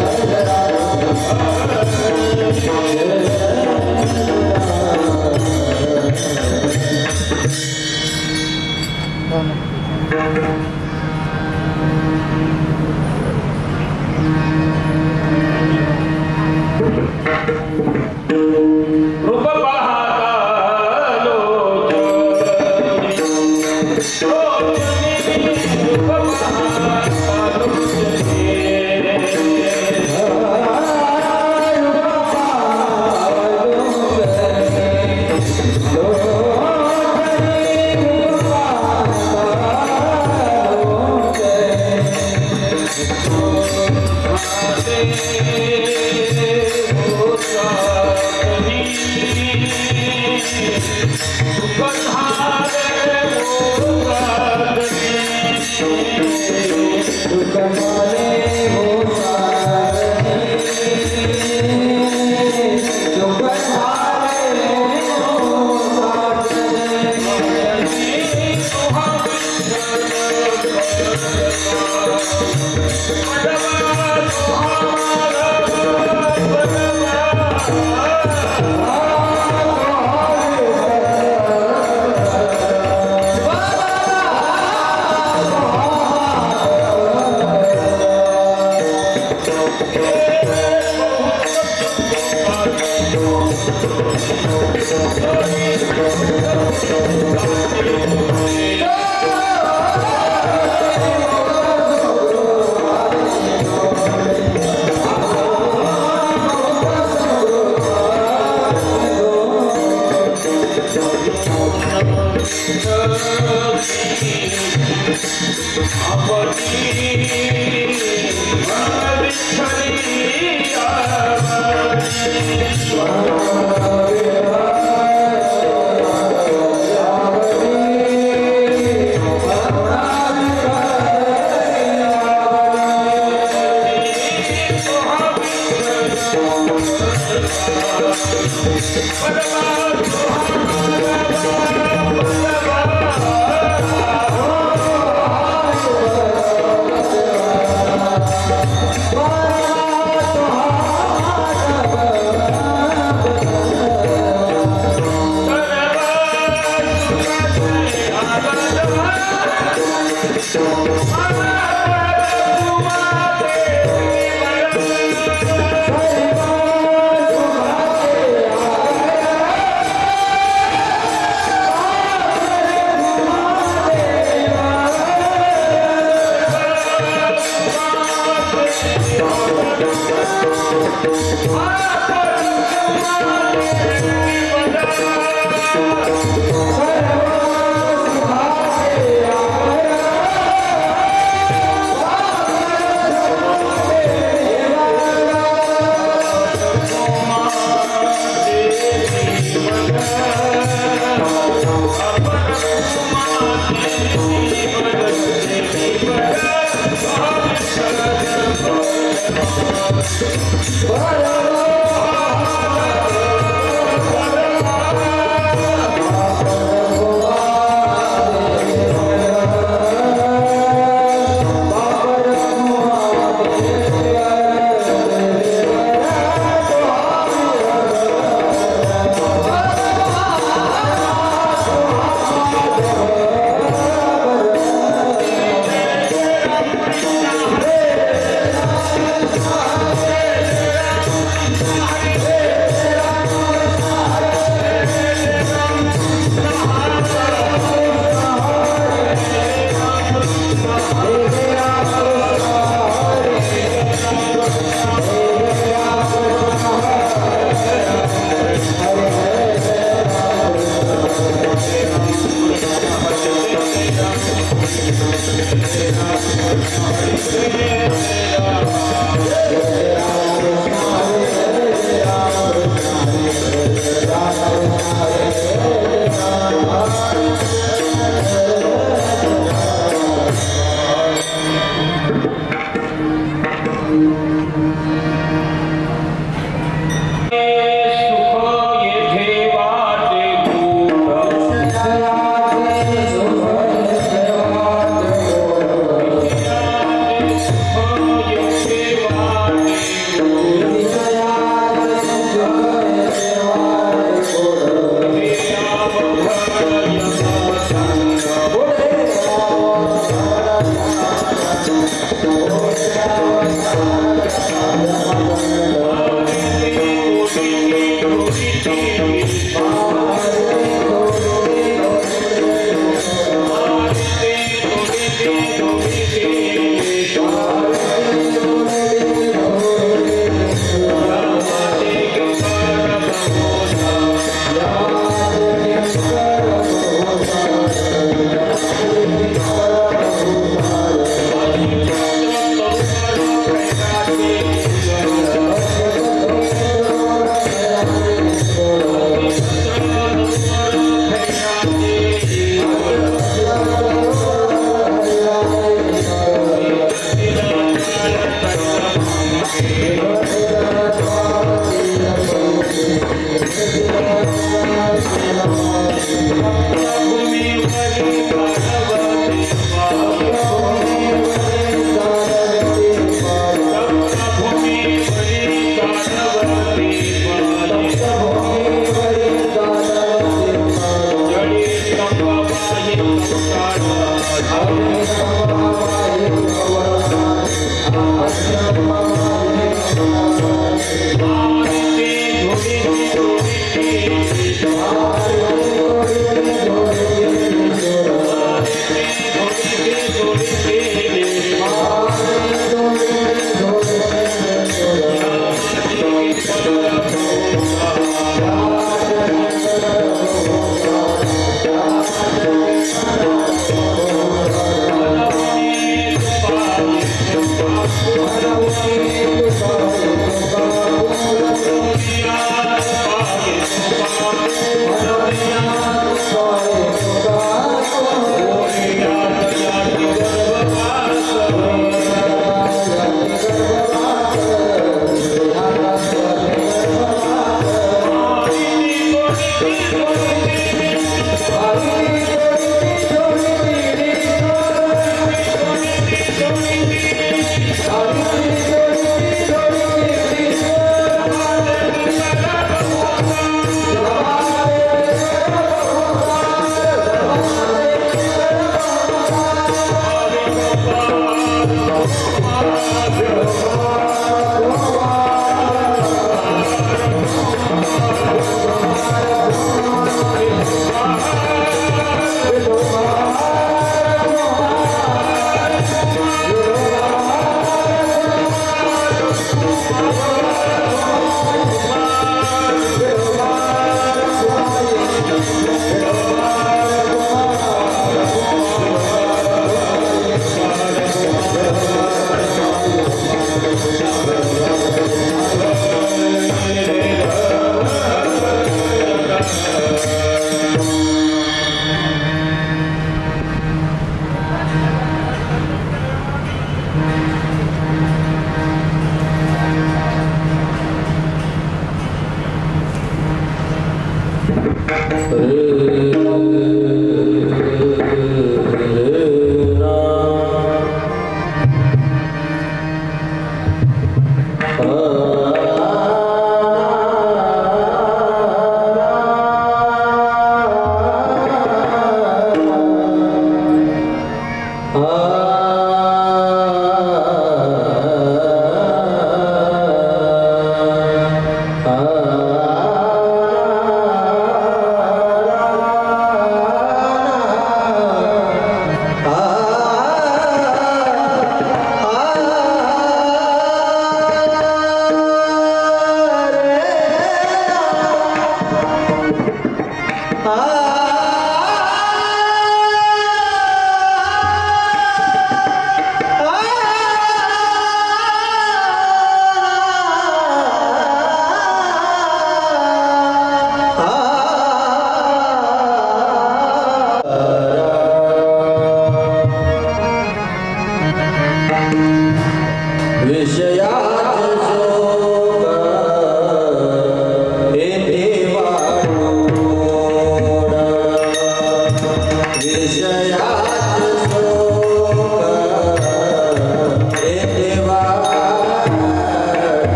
Amen.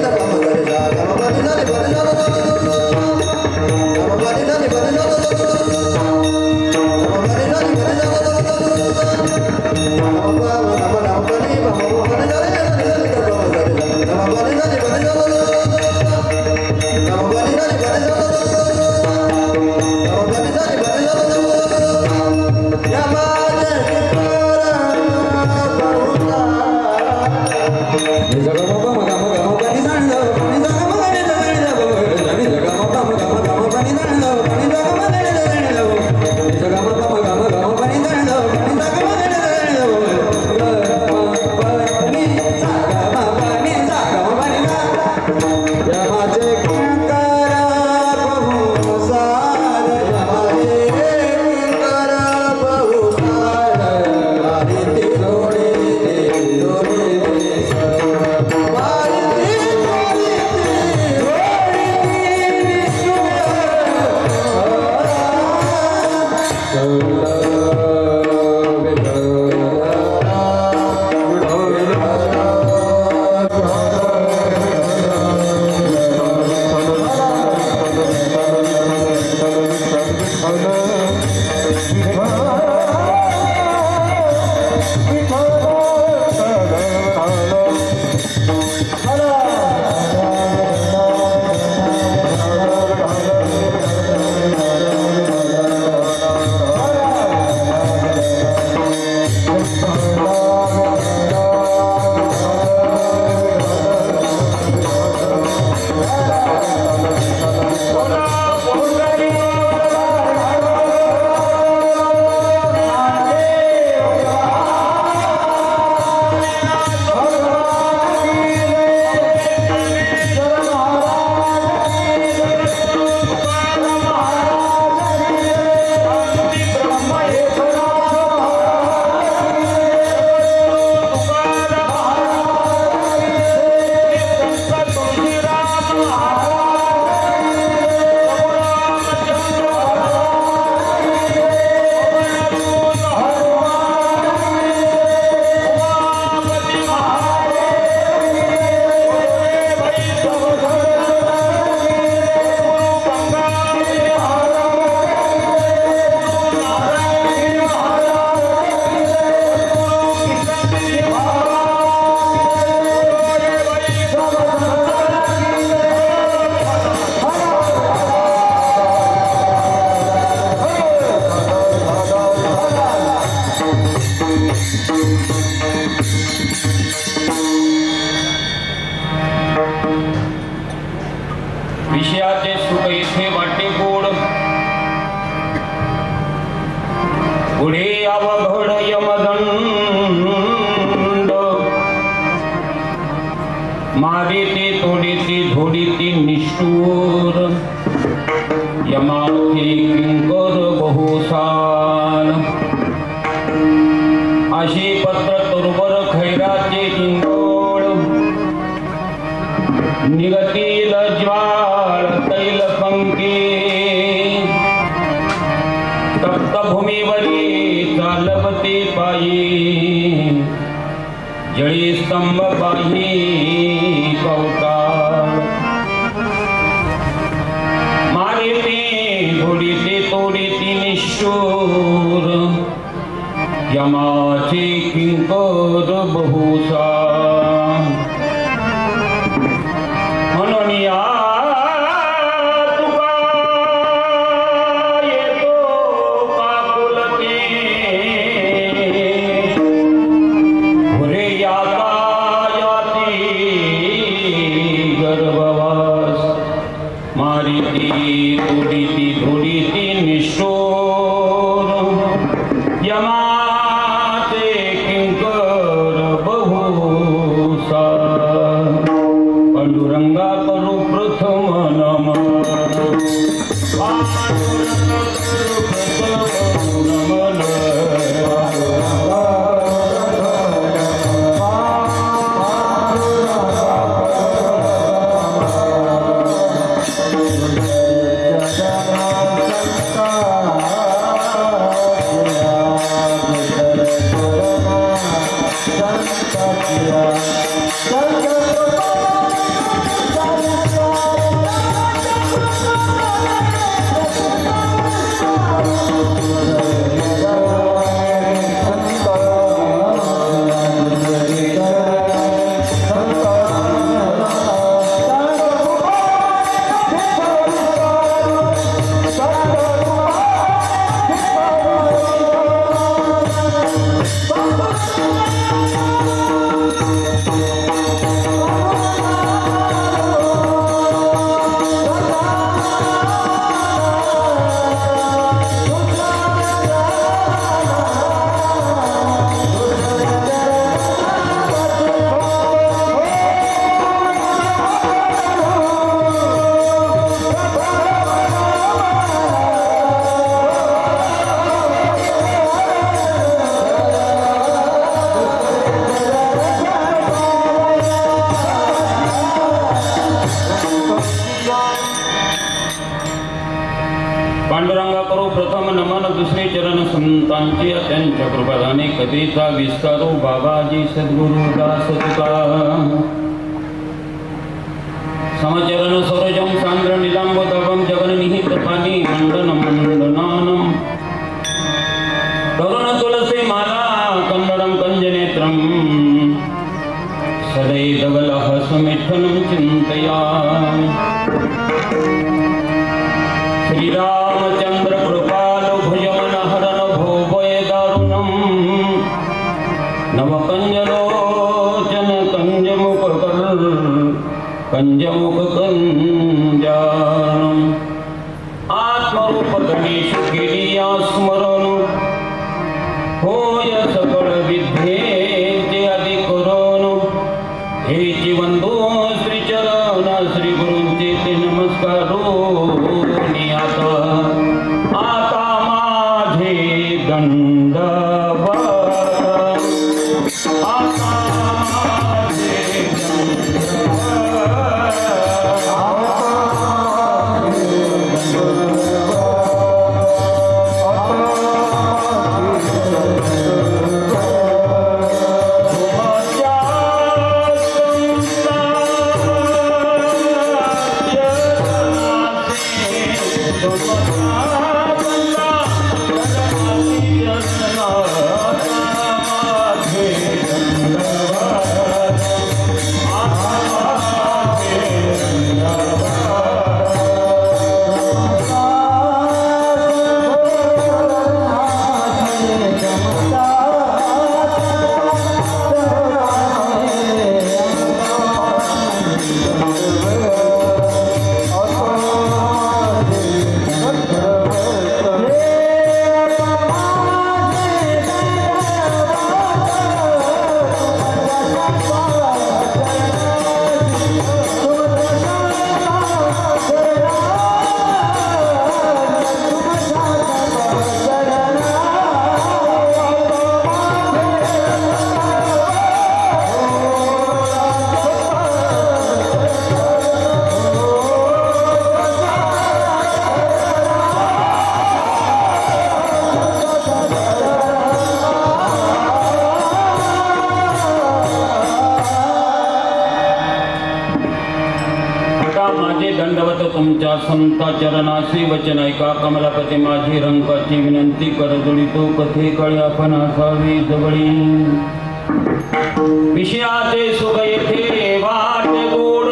Saka विषयाचे सुख येथे वाटे गोड, पुढे अवघड यमदंड, मारिते तोडिते झोडिते निष्ठूर, यमाचे किंकर बहुसाल, अशी पत्र तुर्वर खैराचे इंगोळ, निगतील ज्वाळ तैल पंके, तप्त भूमीवरी चालवते पायी, जळी स्तंभ पाही कवटाळ, मारिते झोडिते तोडिते निष्ठूर, यमाचे किंकर बहुसाल, म्हणून या तुका येतो काकुलते, पुरे यातायाती गर्भवास, मारिती तोडिती झोडिती निष्ठूर, यमाचे किंकर बहुसाल, पांडुरंगा करू प्रथम नमन, पांडुरंगा करू प्रथम नमन, पांडुरंगा करू प्रथम नमन, दुसरे चरण संतांचे त्यांच्या कृपादाने कधीचा विस्तारो, बाबाजी सद्गुरु दास तुका, समचरण सरोजम सांद्र निलांबोदवम जगन्निहित पाणी मंडन मंडनानम, तरुण तुलसी माला कन्नडम कंजनेत्रम, सदैव स्मिठनं चिन्तयामि, श्रीरामचंद्र कृपालु भुजमन हरन भोभय दारुणम, नवकंजलोचन कंजमुख कंजानम, आत्मरूप गणेश गिरिया स्मरण, होय सकळ विद्येचे अधिकरण, हे जीवंदो श्री चरण श्री गुरूंचे ते नमस्कारो, आता माझे दंडवत, आता माझे दंडवत, माझे दंडवत तुमच्या संत चरणासी वचन ऐका. कमलापती माझी रंकाची विनंती करजोडितो. कथे कळी आपण असावी जवळी. विषयाचे सुख येथे वाट गोड.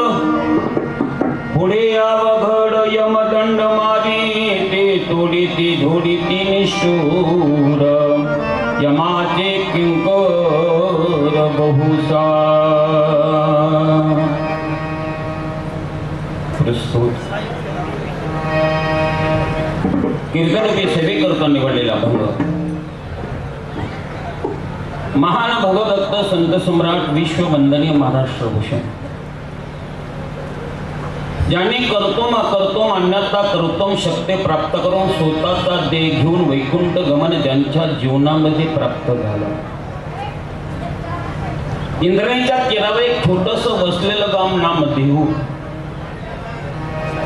पुढे अवघड यमदंड मारी. ते तोडीती धोडीती निष्ठूर. यमाचे किंकर बहुसा. कीर्तन सेवे करता निवडलेला अभंग. महान भगवदत्त संत सम्राट विश्ववंदनीय महाराष्ट्र भूषण ज्यांनी कर्तुम अकर्तुम अन्यथा कर्तुम शक्ती प्राप्त करून स्वतःचा देह घेऊन वैकुंठ गमन ज्यांच्या जीवनामध्ये प्राप्त झालं. इंद्रायणीच्या तीरावर एक छोटस वसलेलं गाव नाम देहू.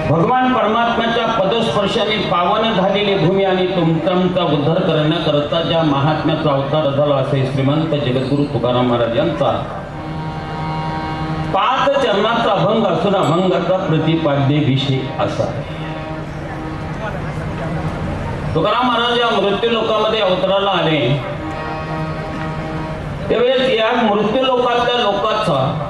भगवान परमात्म्याच्या पदस्पर्शाने पावन झालेली भूमी आणि तुमचा उद्धार करण्याकरता ज्या महात्म्याचा अवतार झाला असे श्रीमंत जगद्गुरु तुकाराम महाराज यांचा 5 चरणाचा अभंग असून अभंगाचा प्रतिपाद्य विषय असा आहे. तुकाराम महाराज या मृत्यू लोकामध्ये अवतराला आले त्यावेळेस या मृत्यू लोकातल्या लोकांचा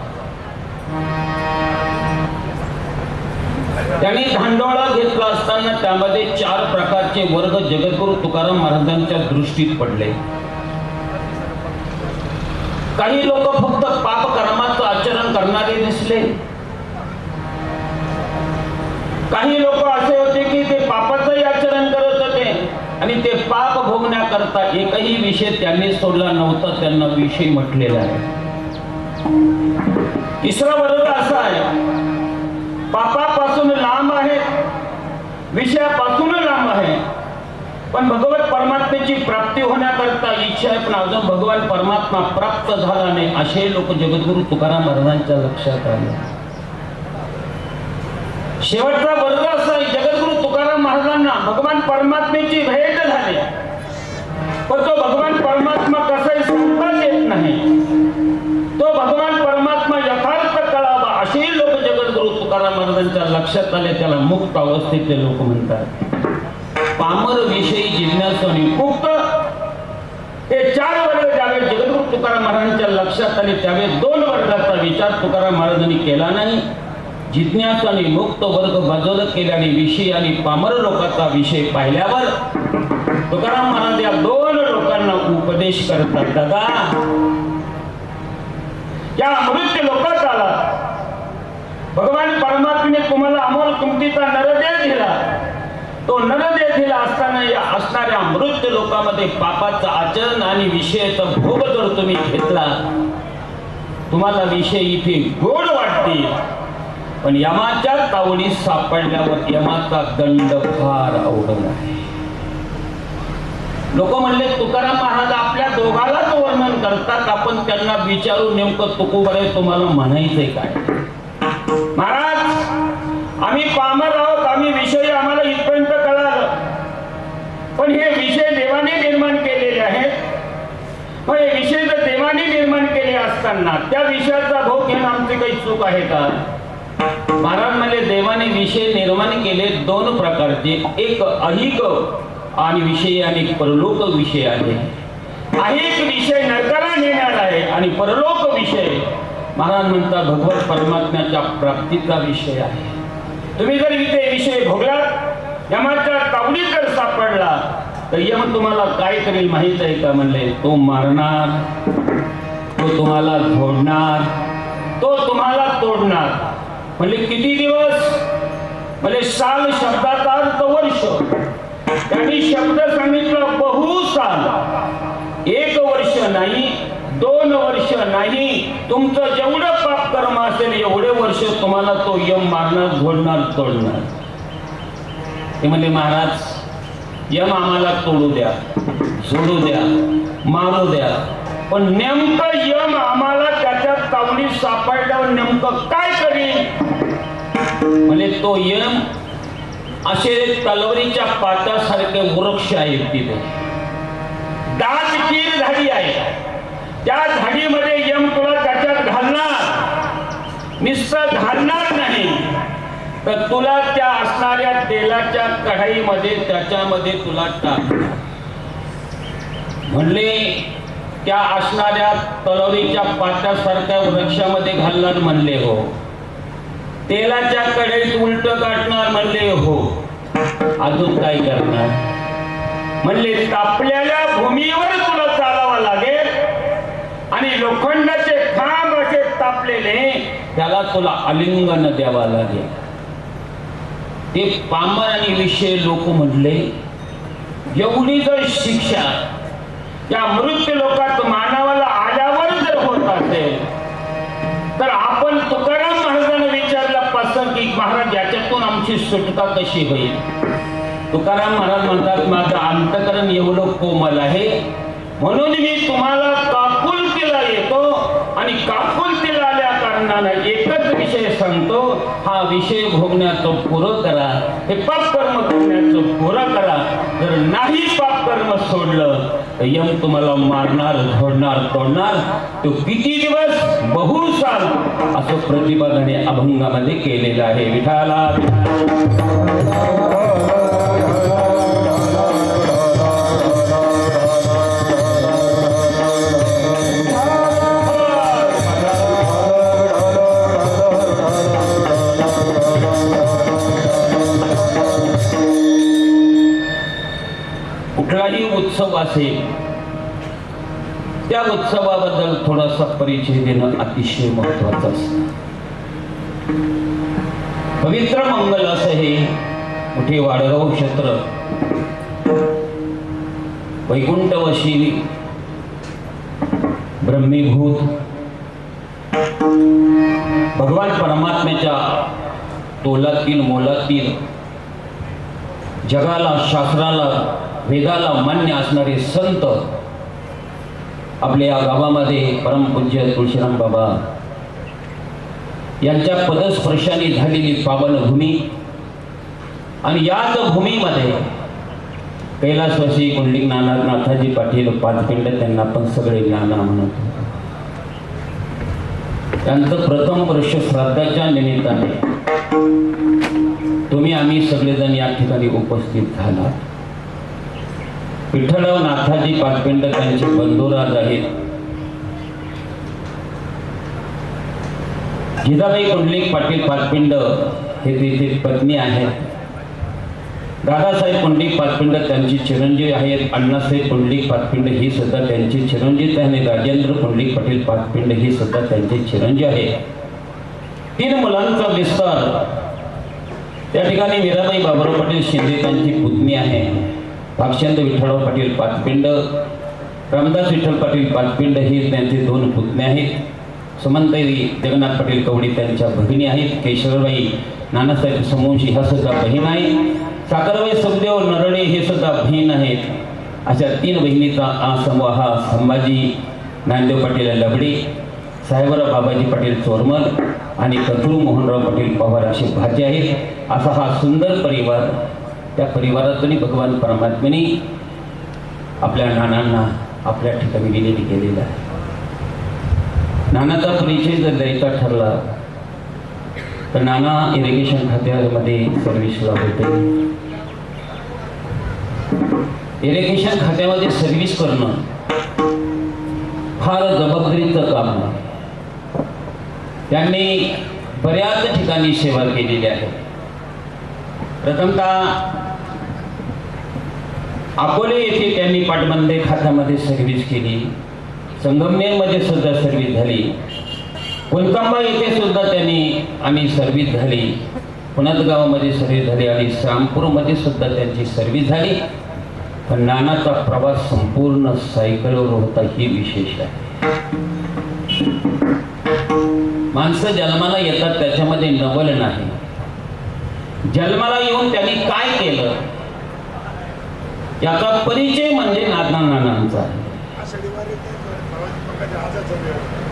त्यांनी धांडोळा घेतला असताना त्यामध्ये 4 प्रकारचे वर्ग जगद्गुरु तुकाराम महाराजांच्या दृष्टीत पडले. काही लोक फक्त पाप कर्माचं आचरण करणारे दिसले. काही लोक असे होते की ते पापाचंही आचरण करत होते आणि ते पाप भोगण्याकरता एकही विषय त्यांनी सोडला नव्हता. त्यांना विषय म्हटलेला आहे. तिसरा वर्ग असा आहे पापापासून लांब आहे, विषयापासून लांब आहे, पण भगवत परमात्म्याची प्राप्ती होण्याकरता इच्छा आहे पण अजून भगवान परमात्मा प्राप्त झाला नाही. असे लोक जगद्गुरु तुकाराम महाराजांच्या लक्षात आले. शेवटचा वर्ग असा आहे जगद्गुरु तुकाराम महाराजांना भगवान परमात्म्याची भेट झाली पण तो भगवान परमात्मा कसाही सांगताच येत नाही. तो भगवान परमात्मा यथार्थ कळावा असे लोक जगद्गुरु तुकाराम महाराजांच्या लक्षात आले. त्याला मुक्त अवस्थेतले लोक म्हणतात. पामर विषयी जिज्ञासू आणि मुक्त हे 4 वर्ग ज्यावेळेस जगद्गुरु तुकाराम महाराजांच्या लक्षात आले त्यावेळेस 2 वर्गाचा विचार तुकाराम महाराजांनी केला नाही. जिज्ञासू आणि मुक्त वर्ग बाजूला केल्याने विषय आणि पामर लोकांचा विषय पाहिल्यावर तुकाराम महाराज या 2 लोकांना उपदेश करतात. दादा या मृत्यू लोकात आला भगवान परमात्म्याने तुम्हाला अमोल किमतीचा नरदेह दिला. तो नरदेह दिला असताना या असणाऱ्या मृत्यू लोकांमध्ये पापाचं आचरण आणि विषयाचा भोग जर तुम्ही घेतला तुम्हाला विषय इथे गोड वाटतील पण यमाच्या तावडीत सापडल्यावर यमाचा दंड फार अवघड आहे. लोक म्हणले तुकाराम महाराज आपल्या दोघालाच वर्णन करतात. आपण त्यांना विचारू नेमकं तुकोबरे तुम्हाला म्हणायचंय काय? महाराज आम्ही पामर आहोत. आम्ही विषय आम्हाला इथपर्यंत कळालं पण हे विषय देवाने निर्माण केलेले आहेत. पण हे विषय जर देवाने निर्माण केले असताना त्या विषयाचा भोग घेणं आमची काही चूक आहे का? महाराज म्हणले देवाने विषय निर्माण केले 2 प्रकारचे. एक अहिक आणि विषय आणि परलोक विषय आहे. अहिक विषय नरकाला नेणार आहे आणि परलोक विषय महाराज म्हणतात भगवत परमात्म्याच्या प्राप्तीचा विषय आहे. तुम्ही जर इथे विषय भोगलात यमाच्या तावडीत जर सापडला तर यम तुम्हाला काय करेल माहित आहे का? म्हणले तो मारणार, तो तुम्हाला झोडणार, तो तुम्हाला तोडणार. म्हणले किती दिवस? म्हणजे साल शब्दाचा अर्थ वर्ष. त्यांनी शब्द सांगितलं बहुसाल. 1 वर्ष नाही, 2 वर्ष नाही, तुमचं जेवढं पाप कर्म असेल एवढे वर्ष तुम्हाला तो यम मारणार, झोडणार, तोडणार. ते म्हणले महाराज यम आम्हाला तोडू द्या, झोडू द्या, मारू द्या पण नेमकं यम आम्हाला त्याच्या तावडीत सापडल्यावर नेमकं काय करील? म्हणजे तो यम असे तलवारीच्या पात्यासारखे वृक्ष आहेत. तिथे दाटगीर झाडी आहे. त्या झाडीमध्ये यम तुला त्याच्यात घालणार, नुसतं घालणार नाही तर तुला त्या असणाऱ्या तेलाच्या कढाईमध्ये त्याच्यामध्ये तुला टाक. म्हणले त्या असणाऱ्या तलवारीच्या पात्यासारख्या वृक्षामध्ये घालणार म्हणले हो. तेलाच्या कढईत उलट काढणार म्हणले हो. अजून काय करणार म्हणले तापलेल्या भूमीवर तुला चालावं लागेल आणि लोखंडाचे खांब असे तापलेले त्याला तुला आलिंगन द्यावा लागेल. ते पामर आणि विषय लोक म्हणले एवढी जर शिक्षा या मृत्यू लोकात मानवाला आल्यावर जर होत असेल तर आपण तुकाराम महाराजांना विचारलं पसंत की महाराज याच्यातून आमची सुटका कशी होईल. तुकाराम महाराज म्हणतात माझं अंतकरण एवढं कोमल आहे म्हणून मी तुम्हाला काकुलतीला येतो आणि काकुलतीला आल्या कारणानं एकच विषय सांगतो. हा विषय भोगण्याचं पुरं करा. हे पाप कर्म करण्याचं पुरं करा. जर नाही पाप कर्म सोडलं तर यम तुम्हाला मारणार झोडणार तोडणार. तो किती दिवस बहुसाल असं प्रतिपादने अभंगामध्ये केलेलं आहे. विठाला कुठलाही उत्सव असेल त्या उत्सवाबद्दल थोडासा परिचय देणं अतिशय महत्वाचं असतं. पवित्र मंगल असं हे मोठे वाडगाव क्षेत्र वैकुंठवशी ब्रह्मीभूत भगवान परमात्म्याच्या तोलातील मोलातील जगाला शास्त्राला वेदाला मान्य असणारे संत आपल्या या गावामध्ये परमपूज्य तुळशीराम बाबा यांच्या पदस्पर्शाने झालेली पावन भूमी आणि याच भूमीमध्ये कैलासवासी कुंडलिक नानाजी पाटील पाचपिंड त्यांना पण सगळे नाना म्हणत. त्यांचं प्रथम वर्ष श्राद्धाच्या निमित्ताने तुम्ही आम्ही सगळेजण या ठिकाणी उपस्थित झाला. विठ्ठलराव नाथाजी पाचपिंड त्यांचे बंधुराज आहेत. जिजाबाई कुंडलिक पाटील पाचपिंड हे तिथे पत्नी आहेत. दादासाहेब कुंडलिक पाचपिंड त्यांची चिरंजीव आहेत. अण्णासाहेब कुंडलिक पाचपिंड ही सुद्धा त्यांची चिरंजीव आहे. राजेंद्र कुंडलिक पाटील पाचपिंड ही सुद्धा त्यांचे चिरंजीव आहे. 3 मुलांचा विस्तार त्या ठिकाणी मीराबाई बाबुराव पाटील शिंदे त्यांची पुतणी आहे. भागचंद विठ्ठलराव पाटील पाचपिंड रामदास विठ्ठल पाटील पाचपिंड ही त्यांचे 2 पुतणे आहेत. सुमंताई जगन्नाथ पाटील कवडी त्यांच्या भगिनी आहेत. केशवबाई नानासाहेब समोंशी ह्या सुद्धा बहीण आहे. साखरबाई सुखदेव नरळे हे सुद्धा बहीण आहेत. अशा 3 बहिणीचा समूह हा संभाजी ज्ञानदेव पाटील लबडे, साहेबराव बाबाजी पाटील चोरमल आणि कथरू मोहनराव पाटील पवार असे भाचे आहेत. असा हा सुंदर परिवार. त्या परिवारातून भगवान परमात्म्याने आपल्या नानांना आपल्या ठिकाणी विलीन केलेला आहे. नानाचा परिचय जर द्यायचा ठरला तर नाना इरिगेशन खात्यामध्ये सर्व्हिसला होते. इरिगेशन खात्यामध्ये सर्व्हिस करणं फार जबाबदारीचं काम आहे. त्यांनी बऱ्याच ठिकाणी सेवा केलेली आहे. प्रथमतः अकोले येथे त्यांनी पाटबंदे खात्यामध्ये सर्व्हिस केली. संगमनेरमध्ये सुद्धा सर्व्हिस झाली. कोलकांबा येथे सुद्धा त्यांनी आम्ही सर्व्हिस झाली. पुण्यात गावामध्ये सर्व्हिस झाली आणि श्रामपूरमध्ये सुद्धा त्यांची सर्व्हिस झाली. पण नानाचा प्रवास संपूर्ण सायकलवर होता ही विशेष आहे. माणसं जन्माला येतात त्याच्यामध्ये नवल नाही. जन्माला येऊन त्यांनी काय केलं याचा परिचय म्हणजे नानांचा.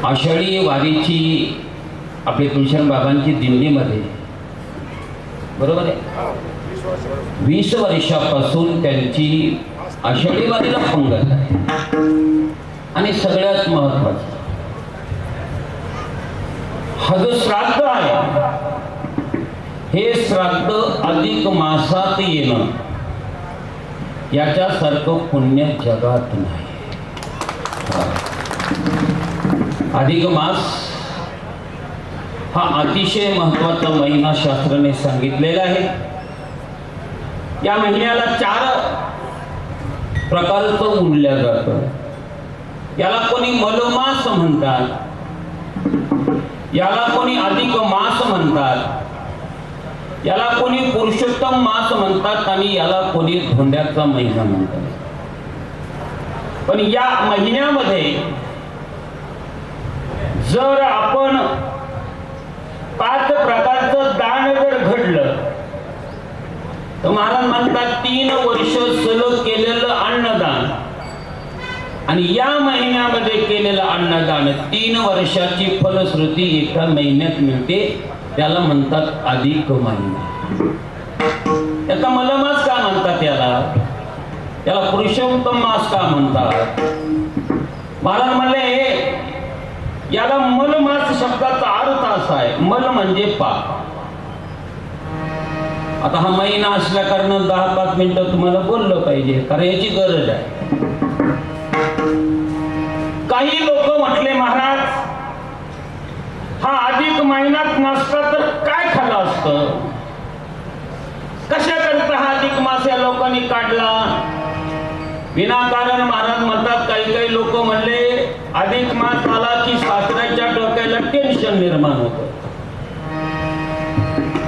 आषाढी वारीची आपली तुळशीराम बाबांची दिंडीमध्ये बरोबर आहे 20 वर्षापासून त्यांची आषाढी वारीला पंगत आहे. आणि सगळ्यात महत्वाचं हा जो श्राद्ध आहे हे श्राद्ध अधिक मासात येणं याच्यासारखं पुण्य जगात नाही. अधिक मास हा अतिशय महत्वाचा महिना शास्त्राने सांगितलेला आहे. या महिन्याला 4 प्रकारचं उडल्या जातं. याला कोणी मलमास म्हणतात, याला कोणी अधिक मास म्हणतात, याला कोणी पुरुषोत्तम मास म्हणतात आणि याला कोणी धोंड्याचा महिना म्हणतात. पण या महिन्यामध्ये जर आपण 5 प्रकारचं दान जर घडलं तर महाराज म्हणतात 3 वर्ष सलग केलेलं अन्नदान आणि या महिन्यामध्ये केलेलं अन्नदान 3 वर्षाची फलश्रुती एका महिन्यात मिळते. त्याला म्हणतात अधिक महिना. त्याचा मलमास का म्हणतात, त्याला पुरुषोत्तम मास का म्हणतात? महाराज म्हणले याला मलमास शब्दाचा अर्थ असा आहे, मल म्हणजे पाप. आता हा महिना असल्या कारण 10-5 मिनिटं तुम्हाला बोललं पाहिजे, कारण याची गरज आहे. काही लोक म्हटले महाराज हा अधिक महिन्यात नसता तर काय खाल्लं असतं, कशा करता हा अधिक मास या लोकांनी काढला? विनाकारण महाराज म्हणतात, काही लोक म्हणले अधिक मास आला की सासऱ्याच्या डोक्याला टेन्शन निर्माण होतं.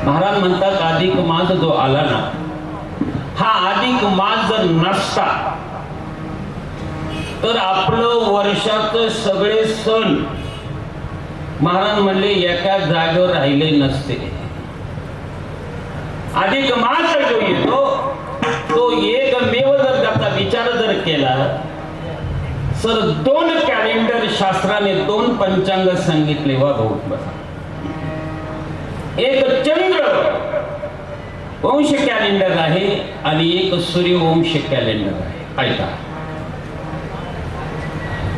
महाराज म्हणतात अधिक मास जो आला ना, हा अधिक मास जर नसता तर आपलं वर्षाचं सगळे सण महाराज म्हणले एका जागेवर राहिले नसते. अधिक मास जो येतो तो एकमेव जर त्याचा विचार जर केला तर 2 कॅलेंडर शास्त्राने 2 पंचांग सांगितले. वा भाऊ बसा. एक चंद्र वंश कॅलेंडर आहे आणि एक सूर्यवंश कॅलेंडर आहे. ऐका,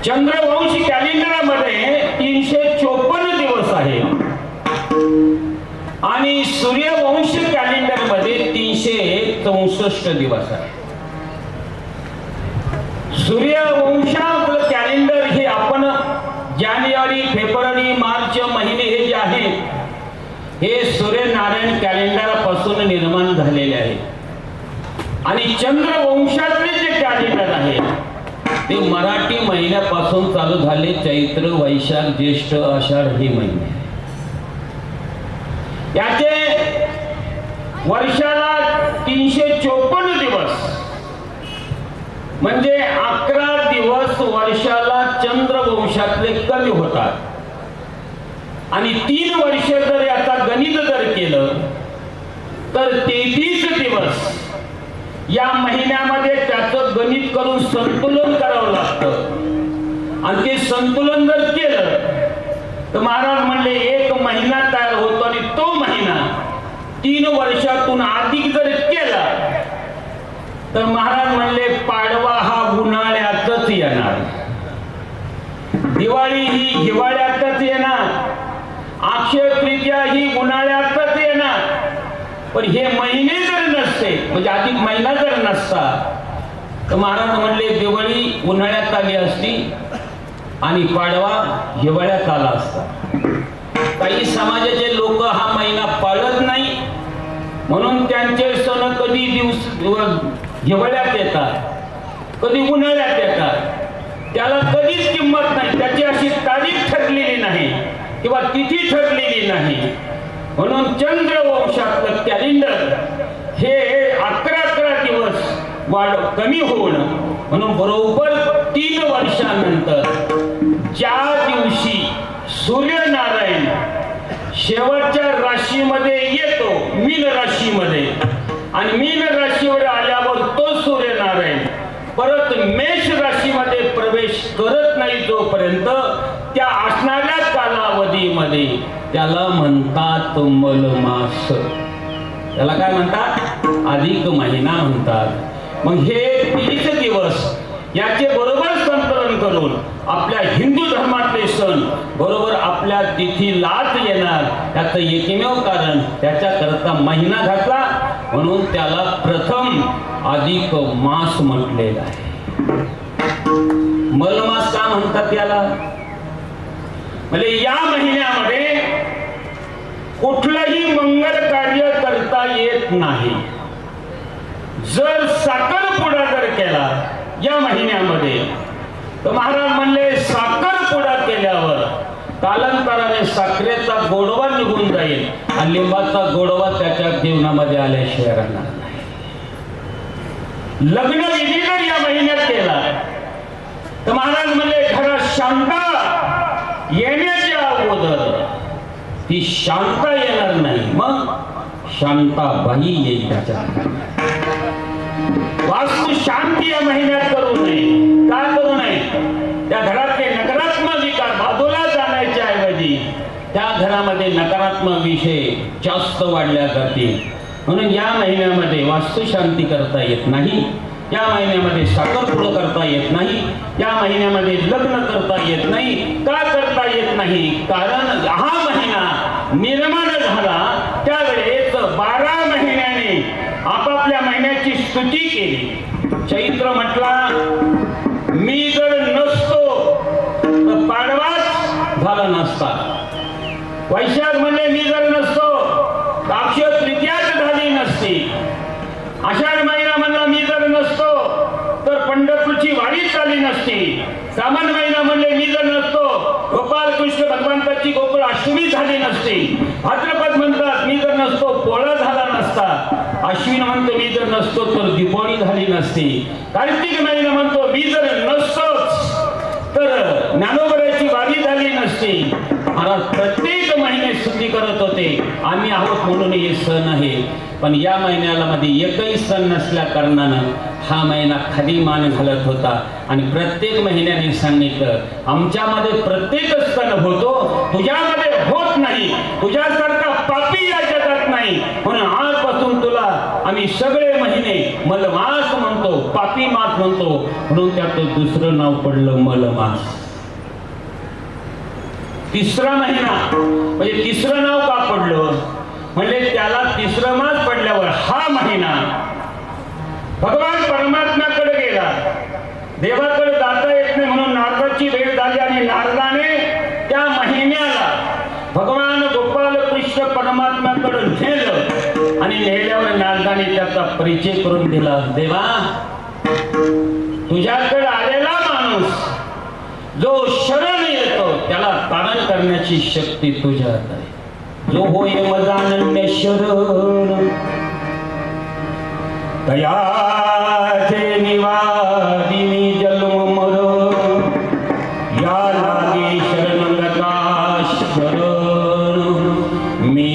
चंद्रवंश कॅलेंडरमध्ये 354 दिवस आहे आणि सूर्यवंश कॅलेंडरमध्ये 364 दिवस आहे. सूर्यवंशातलं कॅलेंडर हे आपण जानेवारी, फेब्रुवारी, मार्च महिने हे जे आहेत हे सूर्यनारायण कॅलेंडरपासून निर्माण झालेले आहे आणि चंद्रवंशातले जे कॅलेंडर आहे ते मराठी महिन्यापासून चालू झाले. चैत्र, वैशाख, ज्येष्ठ, आषाढ हे महिने. याचे वर्षाला 354 दिवस म्हणजे 11 दिवस वर्षाला चंद्रवंशातले कमी होतात आणि 3 वर्ष जर याचा गणित जर केलं तर 33 दिवस या महिन्यामध्ये त्याचं गणित करून संतुलन करावं लागतं आणि ते संतुलन जर केलं तर महाराज म्हणले 1 महिना तयार होतो आणि तो महिना 3 वर्षातून अधिक जर केला तर महाराज म्हणले पाडवा हा उन्हाळ्यातच येणार, दिवाळी ही हिवाळ्यातच येणार, अक्षय तृतीया ही उन्हाळ्यातच येणार. पण हे महिने जर नसते म्हणजे अधिक महिना जर नसता तर महाराज म्हणले दिवाळी उन्हाळ्यात आली असती आणि पाडवा हिवाळ्यात आला असता. काही समाजाचे लोक हा महिना पाळत नाही म्हणून त्यांचे सण कधी हिवाळ्यात येतात, कधी उन्हाळ्यात येतात. त्याला कधीच किंमत नाही, त्याची अशी तारीख ठरलेली नाही किंवा तिथी ठरलेली नाही. म्हणून चंद्रवंशातलं कॅलेंडर हे 11 दिवस कमी होणं म्हणून बरोबर 3 वर्षानंतर ज्या दिवशी सूर्यनारायण शेवटच्या राशीमध्ये येतो, मीन राशीमध्ये, आणि मीन राशीवर आल्यावर तो सूर्यनारायण परत मेष राशीमध्ये प्रवेश करत नाही जोपर्यंत त्या असणाऱ्या कालावधीमध्ये त्याला म्हणतात मलमास. त्याला काय म्हणतात? अधिक महिना म्हणतात. मग हे 30 दिवस याचे बरोबर संकलन करून आपल्या हिंदू धर्मातले सण बरोबर आपल्या तिथीलाच येणार. त्याचं एकमेव कारण त्याच्याकरता महिना घातला म्हणून त्याला प्रथम अधिक मास म्हटलेला आहे. मलमास का म्हणतात याला? म्हणजे या महिन्यामध्ये कुठलंही मंगल कार्य करता येत नाही. जर साखरपुडा जर केला या महिन्यामध्ये तर महाराज म्हणले साखरपुडा केल्यावर कालांतराने साखरेचा गोडवा निघून जाईल आणि लिंबाचा गोडवा त्याच्या जीवनामध्ये आल्याशिवाय राहणार नाही. लग्न विधी जर या महिन्यात केला तर महाराज म्हणले घरात शांता येण्याच्या अगोदर ती शांता येणार नाही, मग शांताबाई येईल त्याच्या. वास्तू शांती या महिन्यात करू नये. का करू नये? त्या घरातले नकारात्मक विकार बाजूला जाण्याच्या ऐवजी त्या घरामध्ये नकारात्मक विषय जास्त वाढल्या जातील. म्हणून या महिन्यामध्ये वास्तू शांती करता येत नाही, या महिन्यामध्ये साखरपुडा करता येत नाही, या महिन्यामध्ये लग्न करता येत नाही. का करता येत नाही? कारण हा महिना निर्माण झाला त्यावेळेस 12 महिन्याने आपापल्या महिन्याची स्तुती केली. चैत्र म्हटला मी जर नसतो तर पाडवाच झाला नसता. वैशाख म्हणले मी जर नसतो तर अक्षय तृतीयाच झाली नसती. आषाढ महिना म्हणला मी जर नसतो तर पंढरपूरची वारी झाली नसती. श्रावण महिना म्हणले मी जर नसतो गोपाल कृष्ण भगवंताची गोकुळ अष्टमी झाली नसती. भाद्रपद म्हणतात मी जर नसतो पोळा झाला नसता. अश्विन म्हणतो मी जर नसतो तर दिवाळी झाली नसती. कार्तिक महिना म्हणतो मी जर नसतोच तर ज्ञानोबराची वारी झाली नसती. महाराज प्रत्येक महिने स्तुती करत होते आम्ही आहोत म्हणून हे सण आहे. पण या महिन्याला मध्ये एकही सण नसल्या कारणानं हा महिना खाली मान घालत होता आणि प्रत्येक महिन्याने सांगितलं आमच्यामध्ये प्रत्येक सण होतो, तुझ्यामध्ये होत नाही. तुझ्यासारखा पापी या जगात नाही. म्हणून आजपासून तुला आम्ही सगळे महिने मलमास म्हणतो, पापी मास म्हणतो. म्हणून त्याचं दुसरं नाव पडलं मलमास. तिसरा महिना म्हणजे तिसरं नाव का पडलं? म्हणजे त्याला तिसरं मास पडल्यावर हा महिना भगवान परमात्म्याकडे गेला. देवाकडे जाता येत नाही म्हणून नारदाची भेट झाली आणि नारदाने त्या महिन्याला भगवान गोपाल कृष्ण परमात्म्याकडे नेलं आणि नेल्यावर नारदाने त्याचा परिचय करून दिला. देवा तुझ्याकडे आलेला माणूस जो शरण येतो त्याला तारण करण्याची शक्ती तुझ्यात आहे. जो होय मदानन्य शरण तयाचे निवादिनी जन्म मरण या लागे शरण गता शरण मी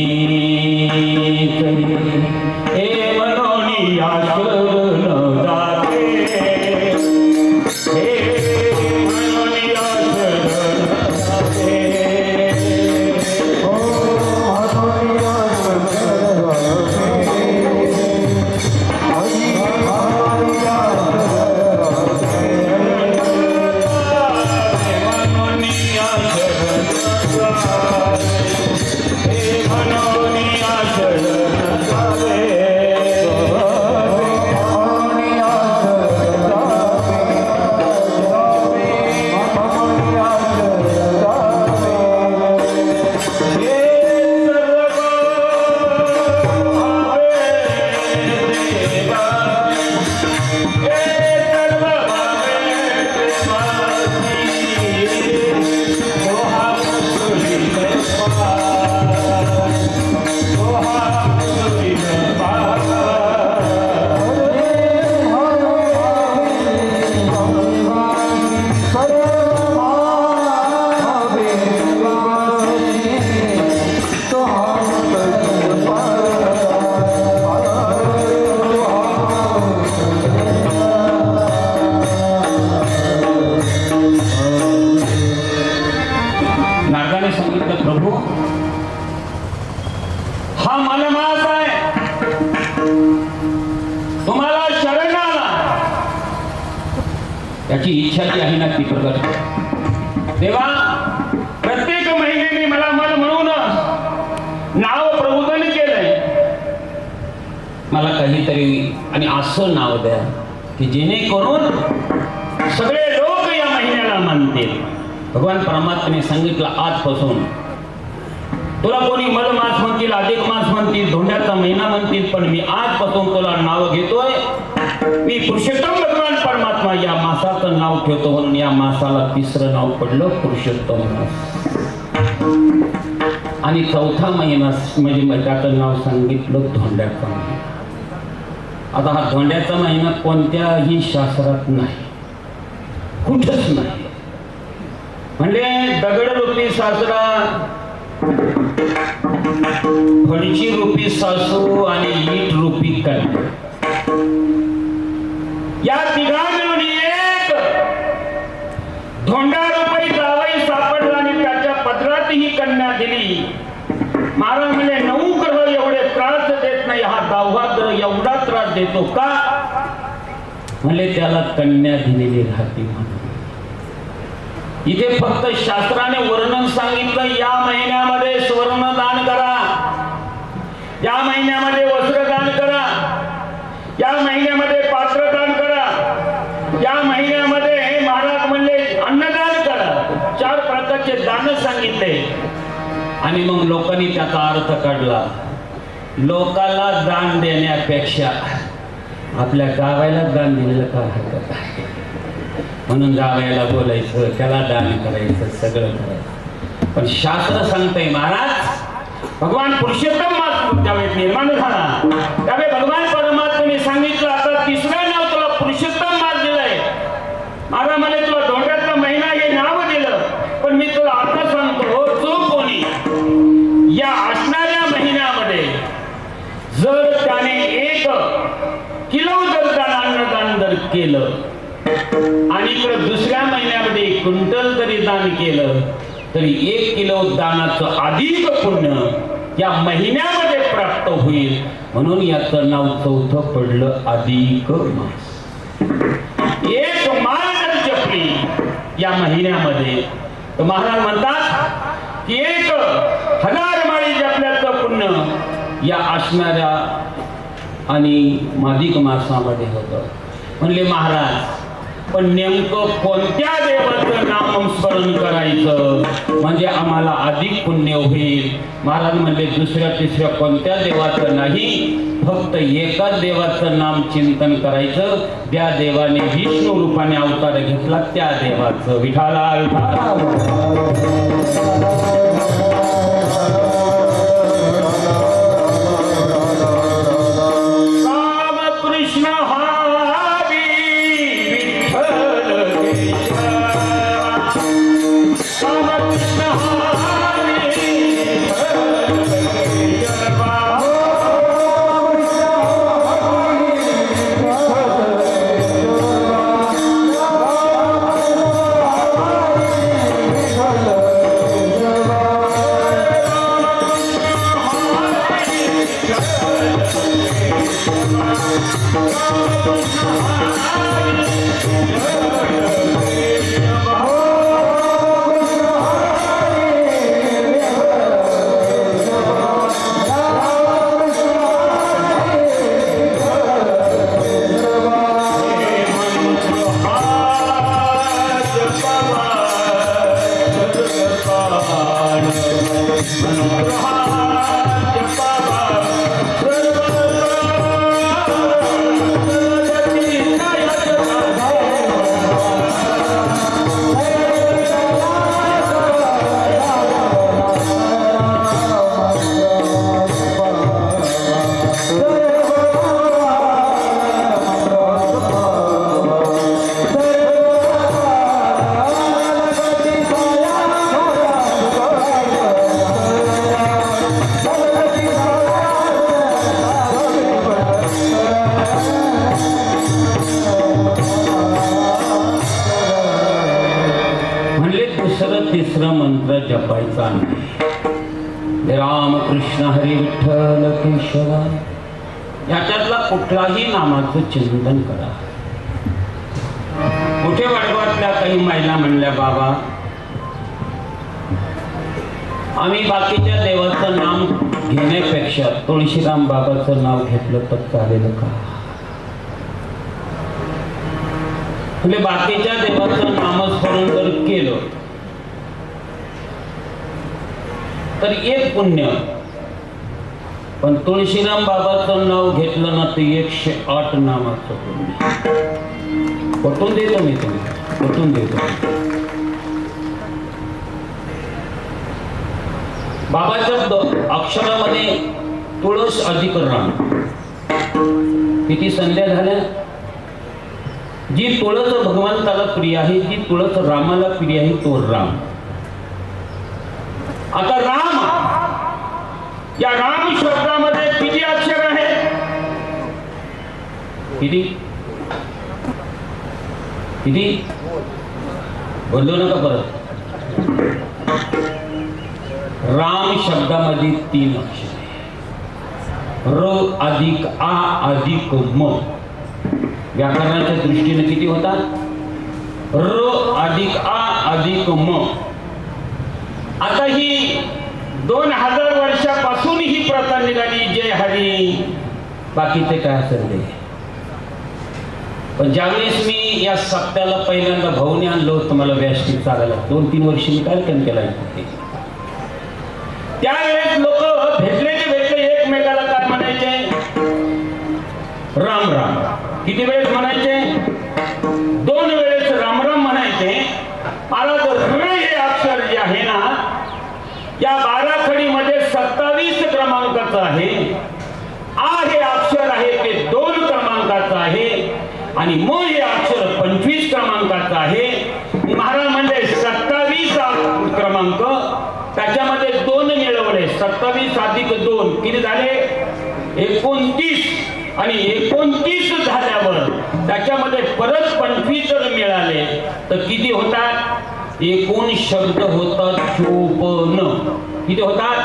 हे मनोनी या शरण जाते हे मनोनी या शरण जाते. त्याची इच्छा जी आहे ना ती प्रकट. तेव्हा प्रत्येक महिन्याने मला म्हणून नाव प्रबोधन केलंय. मला काहीतरी आणि असं नाव द्या की जेणेकरून सगळे लोक या महिन्याला मानतील. भगवान परमात्म्याने सांगितलं आजपासून तुला कोणी मलमास म्हणतील, अधिक मास म्हणतील, धोंड्याचा महिना म्हणतील, पण मी आजपासून तुला नाव घेतोय. मी पुरुषोत्तम भगवान परमात्मा या मासाचं नाव ठेवतो. म्हणून या मासाला तिसरं नाव पडलं पुरुषोत्तम मास. आणि चौथा महिना म्हणजे त्याचं नाव सांगितलं धोंड्याचा महिना. आता हा धोंड्याचा महिना कोणत्याही शास्त्रात नाही, कुठंच नाही. म्हणजे दगडरूपी सासरा, फळीची रूपी सासू आणि ईट रूपी कन्या, या तिघा मिळून एक धोंडा रूपी जावई सापडला आणि त्याच्या पदरात ही कन्या दिली. महाराज म्हणजे 9 ग्रह एवढे त्रास देत नाही, हा 10वा ग्रह एवढा त्रास देतो का? म्हणजे त्याला कन्या दिलेली राहते म्हणून. इथे फक्त शास्त्राने वर्णन सांगितलं, या महिन्यामध्ये स्वर्ण दान करा, या महिन्यामध्ये वस्त्र दान करा, या महिन्यामध्ये पात्र दान करा, या महिन्यामध्ये महाराज म्हणले अन्नदान करा. 4 प्रकारचे दान सांगितले. आणि मग लोकांनी त्याचा अर्थ काढला, लोकाला दान देण्यापेक्षा आपल्या गावाला दान दिलेलं का हरकत आहे. म्हणून जावयाला बोलायचं, त्याला दान करायचं, सगळं करायचं. पण शास्त्र सांगतंय महाराज, भगवान पुरुषोत्तम मास ज्यावेळी निर्माण झाला त्यावेळी भगवान परमात्म्याने सांगितलं, आता तिसरं नाव तुला पुरुषोत्तम मास दिलंय. महाराज म्हणे तुला धोंड्याचा महिना हे नाव दिलं, पण मी तुला आता सांगतो, हो जो कोणी या असणाऱ्या महिन्यामध्ये जर त्याने 1 किलो जर त्याला अन्नदान जर केलं आणि इकडे दुसऱ्या महिन्यामध्ये 1 क्विंटल जरी दान केलं तरी 1 किलो दानाचं अधिक पुण्य या महिन्यामध्ये प्राप्त होईल. म्हणून याचं नाव चौथं पडलं अधिक मास. 1 माळ जर जपली या महिन्यामध्ये तर महाराज म्हणतात की 1000 माळी जपल्याचं पुण्य या असणाऱ्या आणि अधिक मासामध्ये होतं. म्हणले महाराज, पण नेमकं कोणत्या देवाचं नामस्मरण करायचं म्हणजे आम्हाला अधिक पुण्य होईल? महाराज म्हणले दुसऱ्या तिसऱ्या कोणत्या देवाचं नाही, फक्त एकाच देवाचं नाम चिंतन करायचं. त्या देवाने विष्णू रूपाने अवतार घेतला, त्या देवाचं. विठाला तिसरा मंत्र जपायचा नाही. राम कृष्ण हरी विठ्ठल केशवा याच्यातला कुठलाही नामाचं चिंतन करा. मोठ्या वाडगावातल्या काही महिला म्हणल्या, बाबा आम्ही बाकीच्या देवाचं नाम घेण्यापेक्षा तुळशीराम बाबाचं नाव घेतलं तर चालेल का? म्हणजे बाकीच्या देवाचं नामस्मरण जर केलं तर एक पुण्य, पण तुळशीराम बाबाचं नाव घेतलं ना तर 108 नामाचं पुण्य. पटवून देतो मी, तुम्ही पटवून देतो. बाबाच्या अक्षरामध्ये तुळस अधिक राम. किती संध्या झाल्या? जी तुळस भगवंताला प्रिय आहे, जी तुळस रामाला प्रिय आहे, तो राम. आता राम, या राम शब्दामध्ये किती अक्षर आहे? किती किती? बोललो नका परत. राम शब्दामध्ये 3 अक्षर आहे. र अधिक आ अधिक म. व्याकरणाच्या दृष्टीने किती होतात? र अधिक आ अधिक म. आता ही 2000 वर्षापासून ही प्रथा निघाली, जय हरी, बाकीचे काय असेल ते. पण ज्यावेळेस मी या सप्त्याला पहिल्यांदा भाऊने आणलं होतं मला व्यासपीठ चालायला, 2-3 वर्ष मी कार्यक्रम केला. त्यावेळेस लोक भेटले एकमेकाला काय म्हणायचे? राम राम. किती वेळेस म्हणायचे? 2 वेळेस राम राम म्हणायचे. मला तर हे अक्षर जे आहे ना, या 12 खडीमध्ये 27 क्रमांकाचं आहे. आ हे अक्षर आहे ते 2 क्रमांकाचं आहे आणि म हे अक्षर 25 क्रमांकाचं आहे. महाराज म्हणजे 27 क्रमांक, त्याच्यामध्ये 2 मिळवले. 27 अधिक 2 किती झाले? 29. आणि 29 झाल्यावर त्याच्यामध्ये परत 25 मिळाले तर किती होतात? एकूण शब्द होतात 54. किती होतात?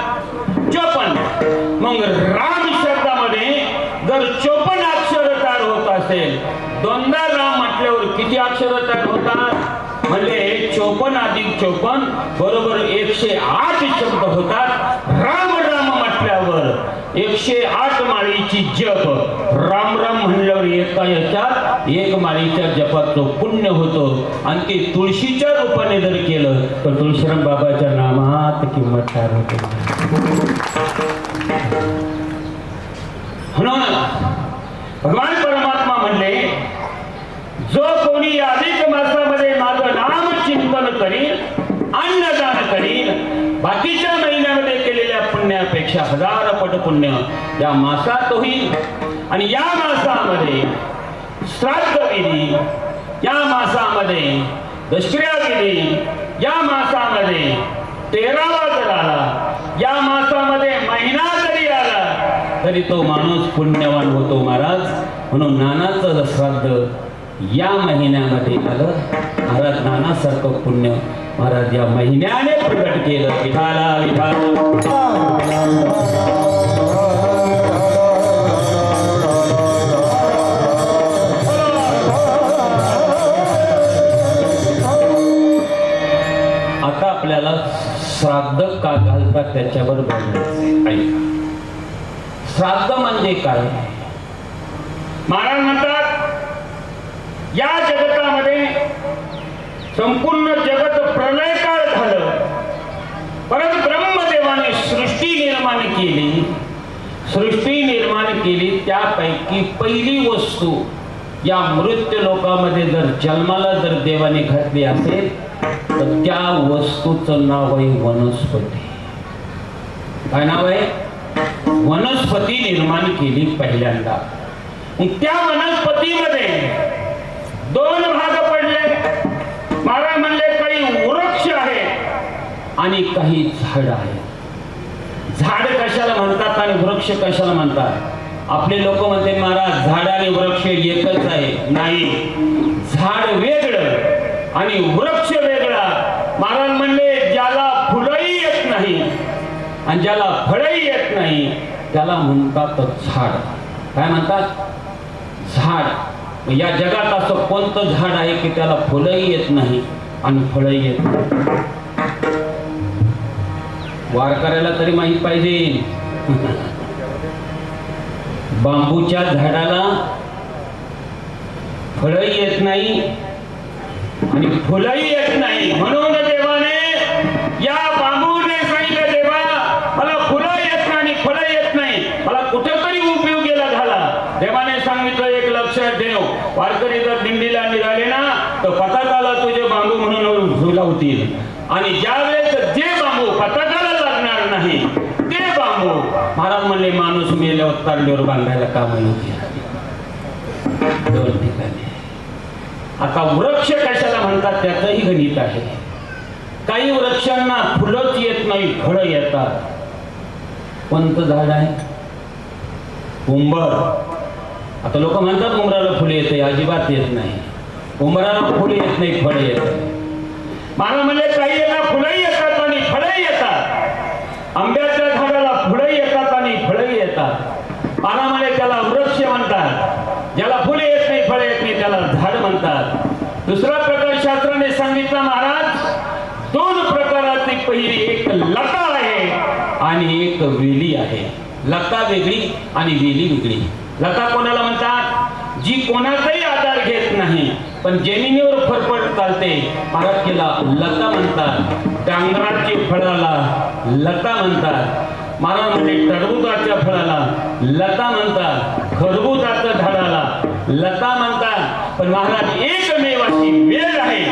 54. मग राम शब्दामध्ये जर 54 अक्षर तयार होत असेल, 2दा राम म्हटल्यावर किती अक्षर तयार होतात? म्हणजे 54 अधिक 54 बरोबर 108 शब्द होतात. राम राम म्हटल्यावर 108 माळीची जप. राम राम म्हणल्यावर एका याच्यात 1 माळीच्या जपाचं पुण्य होतं. आणि ते तुळशीच्या रूपाने जर केलं तर तुळशीराम बाबाच्या नामात किंमत तयार होते. म्हणून भगवान परमात्मा म्हणले, जो कोणी अधिक मासामध्ये माझं नाम चिंतन करील, अन्नदान करील, बाकीच्या महिन्यामध्ये केलेल्या पुण्यापेक्षा 1000 पट पुण्य या मासात होईल. आणि या मासामध्ये श्राद्ध विधी, या मासामध्ये दशक्रिया विधी, या मासामध्ये 13वा जर आला, या मासामध्ये महिना जरी आला तरी तो माणूस पुण्यवान होतो महाराज. म्हणून नानाचं श्राद्ध या महिन्यामध्ये आलं. महाराज नानासारखं पुण्य महाराज या महिन्याने प्रकट केलं. विठाला विठाला. आता आपल्याला श्राद्ध का घालतात त्याच्यावर बोलायचं. श्राद्ध म्हणजे काय? महाराज म्हणतात, या जगतामध्ये संपूर्ण जगत प्रलय काळ झालं, परत ब्रह्मदेवाने सृष्टी निर्माण केली. सृष्टी निर्माण केली त्यापैकी पहिली वस्तू या मृत्यू लोकामध्ये जर जन्माला जर देवाने घातली असेल तर त्या वस्तूचं नाव आहे वनस्पती. काय नाव आहे? वनस्पती निर्माण केली पहिल्यांदा. त्या वनस्पतीमध्ये 2 भाग पडले. महाराज म्हणले, काही वृक्ष आहे आणि काही झाड आहे. झाड कशाला म्हणतात आणि वृक्ष कशाला म्हणतात? आपले लोक म्हणते महाराज झाड आणि वृक्ष एकच आहे. नाही, झाड वेगळं आणि वृक्ष वेगळा. महाराज म्हणले, ज्याला फुलंही येत नाही आणि ज्याला फळही येत नाही त्याला म्हणतात झाड. काय म्हणतात? झाड. या जगात असं कोणतं झाड आहे की त्याला फुलंही येत नाही आणि फळंही येत नाही? वारकऱ्याला तरी माहित पाहिजे. बांबूच्या झाडाला फळंही येत नाही आणि फुलंही येत नाही. म्हणून देवाने या बांबूने सांगितलं, देवा मला फुलं येत नाही आणि फळं येत नाही, मला कुठेतरी उपयोग गेला झाला. देवाने सांगितलं, एक लक्षात ठेव, वारकरी जर दिंडीला निघाले ना तर पताकाला तुझे बांबू म्हणून झुलावतील आणि ज्यावेळेस जे बांबू पताकाला लागणार नाही ते बांबू महाराज म्हणले माणूस मेल्यावर तारडीवर बांधायला काम नव्हते. दोन ठिकाणी. आता वृक्ष कशाला म्हणतात त्याचंही गणित आहे. काही वृक्षांना फुलंच येत नाही, फळं येतात. कोणतं झाड आहे? उंबर. आता लोक म्हणतात उंबराला फुले येते, अजिबात येत नाही. उंबराला फुले येत नाही, फळं येतात. मला म्हणजे काही यांना फुलंही येतात आणि फळंही येतात. आंब्याच्या झाडाला फुलंही येतात आणि फळंही येतात. मला म्हणजे त्याला वृक्ष म्हणतात. ज्याला फुले येत नाही, फळे येत नाही त्याला झाड म्हणतात. दुसरा प्रकार शास्त्राने सांगितला महाराज, दोन प्रकाराची पहिली एक लता आहे आणि एक वेली आहे. लता वेगळी आणि वेली वेगळी. लता कोणाला म्हणतात? जी कोणाचाही आधार घेत नाही पण जमिनीवर फरफट चालते, महाराज तिला लता म्हणतात. डांगराची फळाला लता म्हणतात. महाराज म्हणजे टरबुजाच्या फळाला लता म्हणतात, खरबुजाच्या झाडाला लता म्हणतात. पण महाराज एकमेव अशी वेल आहे,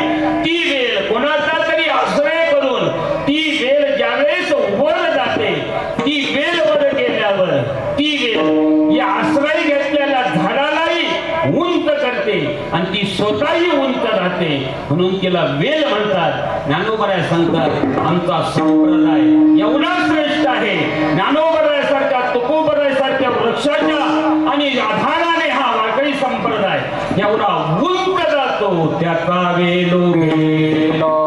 ती वेल कोणाचा तरी आश्रय करून ती वेल ज्यावेळेस वर जाते, ती वेल वर गेल्यावर ती वेल या आश्रय घेतलेल्या झाडालाही उंच करते आणि ती स्वतःही उंच राहते, म्हणून तिला वेल म्हणतात. ज्ञानोबराय सांगतात, आमचा संप्रदाय एवढा श्रेष्ठ आहे, ज्ञानोबरायासारख्या तुकोबरायासारख्या वृक्षाच्या आणि आधाराने हा वारकरी संप्रदाय एवढा उंच जातो. त्याचा वेलो गेलो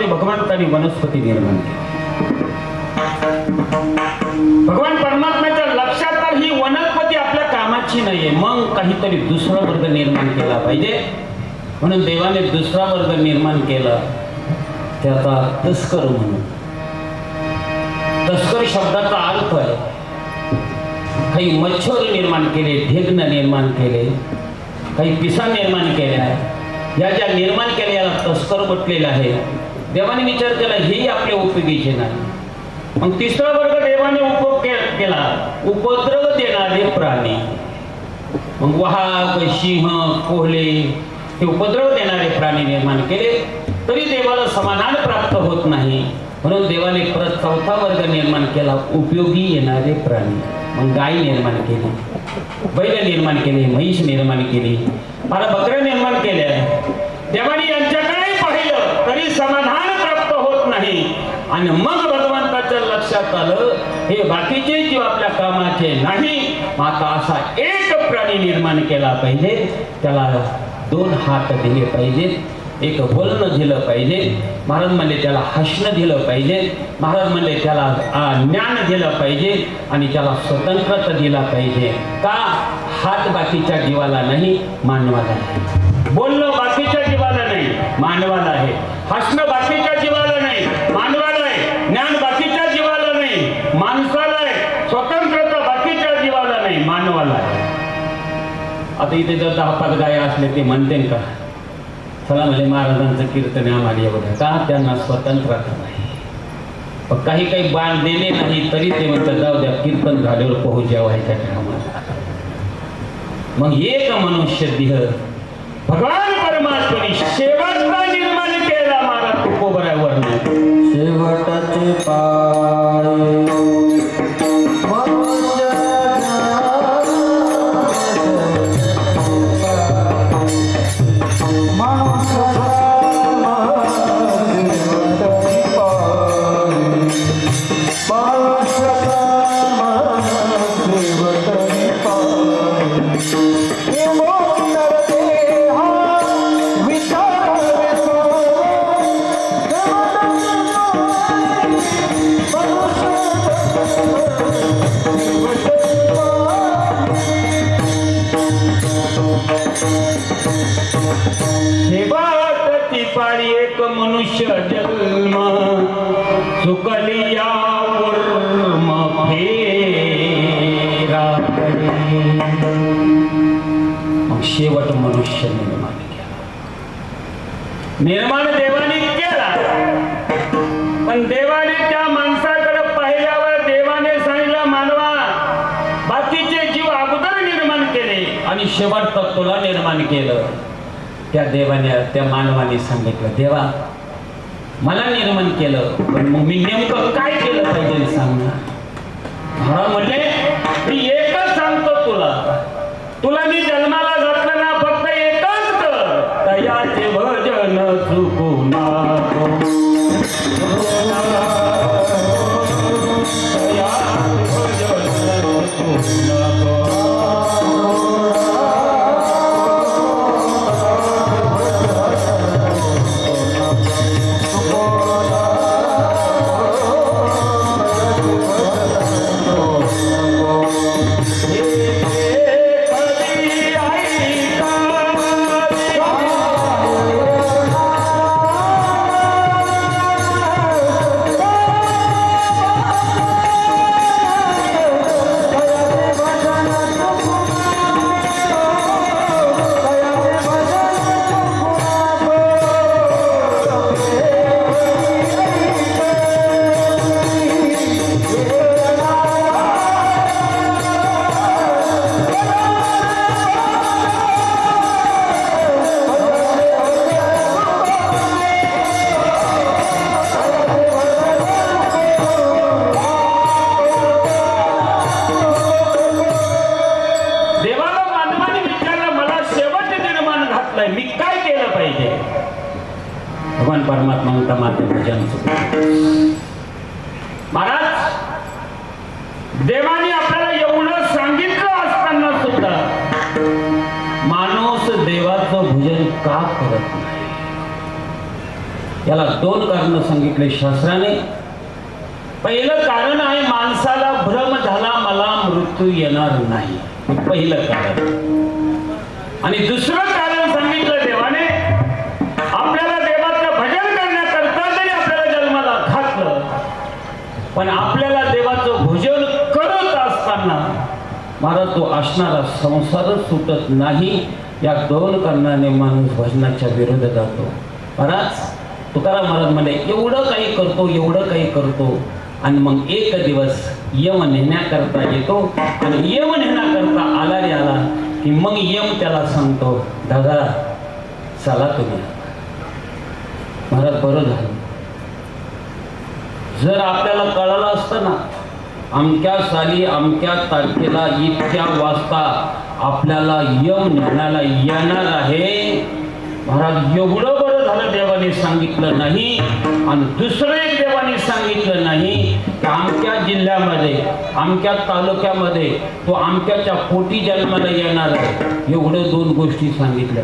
भगवंताने वनस्पती निर्माण केली. भगवान परमात्म्याच्या लक्षात ही वनस्पती आपल्या कामाची अशी नाहीये. मग काहीतरी दुसरा वर्ग निर्माण केला पाहिजे. म्हणून देवाने दुसरा वर्ग निर्माण केला, त्याचा तस्कर म्हणून. तस्कर शब्दाचा अर्थ आहे काही मच्छर निर्माण केले, ढेगणं निर्माण केले, काही पिसा निर्माण केल्या. या ज्या निर्माण केल्या याला तस्कर म्हटलेलं आहे. देवाने विचार केला हेही आपल्या उपयोगीचे नाही. मग तिसरा वर्ग देवाने उपयोग केला, उपद्रव देणारे प्राणी. मग वाघ, सिंह, कोल्हे हे उपद्रव देणारे प्राणी निर्माण केले, तरी देवाला समाधान प्राप्त होत नाही. म्हणून देवाने परत चौथा वर्ग निर्माण केला, उपयोगी येणारे प्राणी. मग गाय निर्माण केली, बैल निर्माण केले, म्हैस निर्माण केली, मला बकऱ्या निर्माण केल्या. देवाने यांच्याकडे पाहिलं तरी समाधान प्राप्त होत नाही. आणि मग भगवंताच्या लक्षात आलं हे बाकीचे जीव आपल्या कामाचे नाही. आता असा एक प्राणी निर्माण केला पाहिजे, त्याला 2 हात दिले पाहिजे, एक बोलणं दिलं पाहिजे. महाराज म्हणले त्याला हसणं दिलं पाहिजे. महाराज म्हणले त्याला ज्ञान दिलं पाहिजे आणि त्याला स्वतंत्रता दिला पाहिजे. का? हात बाकीच्या जीवाला नाही, मानवाला आहे. बोलणं बाकीच्या जीवाला नाही, मानवाला आहे. हसणं बाकीच्या जीवाला नाही, मानवाला आहे. ज्ञान बाकीच्या जीवाला नाही, माणसाला आहे. स्वतंत्रता बाकीच्या जीवाला नाही, मानवाला आहे. आता इथे जर 10-5 गाय असले ते म्हणते का चला म्हणजे महाराजांचं कीर्तन आम्हाला एवढं का? त्यांना स्वतंत्रता नाही. पण काही बाण दिले नाही तरी ते म्हणतात जाऊ द्या, कीर्तन झाल्यावर पोहोच जेवायच्या टायमाला. मग एक मनुष्य देह भगवान परमात्म्याने शेवटचा निर्माण केला. महाराज तुकोबरावर शेवटाचे पाय शेवटची पाळी एक मनुष्य जन्म चुकलिया वर्म फेरा. मग शेवट मनुष्य निर्माण केला. निर्माण देवाने केला, पण देवाने त्या माणसाकडे पाहिल्यावर देवाने सांगितलं मानवा बाकीचे जीव अगोदर निर्माण केले आणि शेवट तुला निर्माण केलं. त्या देवाने त्या मानवाने सांगितलं देवा मला निर्माण केलं, पण मग मी नेमकं काय केलं पाहिजे सांग ना. महाराज म्हणले मी एकच सांगतो तुला मी जन्माला घातलं ना, फक्त एकच कर तयाचे भजन चुकू नको. मी काय केलं पाहिजे? भगवान परमात्मा म्हणता माझे भजन. महाराज देवाने आपल्याला एवढं सांगितलं असताना सुद्धा माणूस देवाचं भजन का करत नाही? याला 2 कारण सांगितले शास्त्राने. पहिलं कारण आहे माणसाला भ्रम झाला मला मृत्यू येणार नाही. हे पहिलं कारण. आणि दुसरं कारण सांगितलं देवाने, आपल्याला देवाचं भजन करण्याकरता जरी आपल्याला जन्माला घातलं, पण आपल्याला देवाचं भजन करत असताना महाराज तो असणारा संसारच सुटत नाही. या दोन कारणाने माणूस भजनाच्या विरोधात जातो. महाराज तुकाराम महाराज म्हणे एवढं काही करतो, एवढं काही करतो, आणि मग एक दिवस यम नेण्याकरता येतो, आणि यम नेण्याकरता आला रे आला की मग यम त्याला सांगतो, दादा चला तुम्ही. महाराज बरं झालं. जर आपल्याला कळलं असतं ना, अमक्या साली अमक्या तारखेला इतक्या वाजता आपल्याला यम नेण्याला येणार आहे, महाराज एवढं बरं झालं देवाने सांगितलं नाही. आणि दुसरं एक देवाने सांगितलं नाही की अमक्या जिल्ह्यामध्ये अमक्या तालुक्यामध्ये तो अमक्याच्या पोटी जन्माला येणार आहे. एवढं दोन गोष्टी सांगितल्या.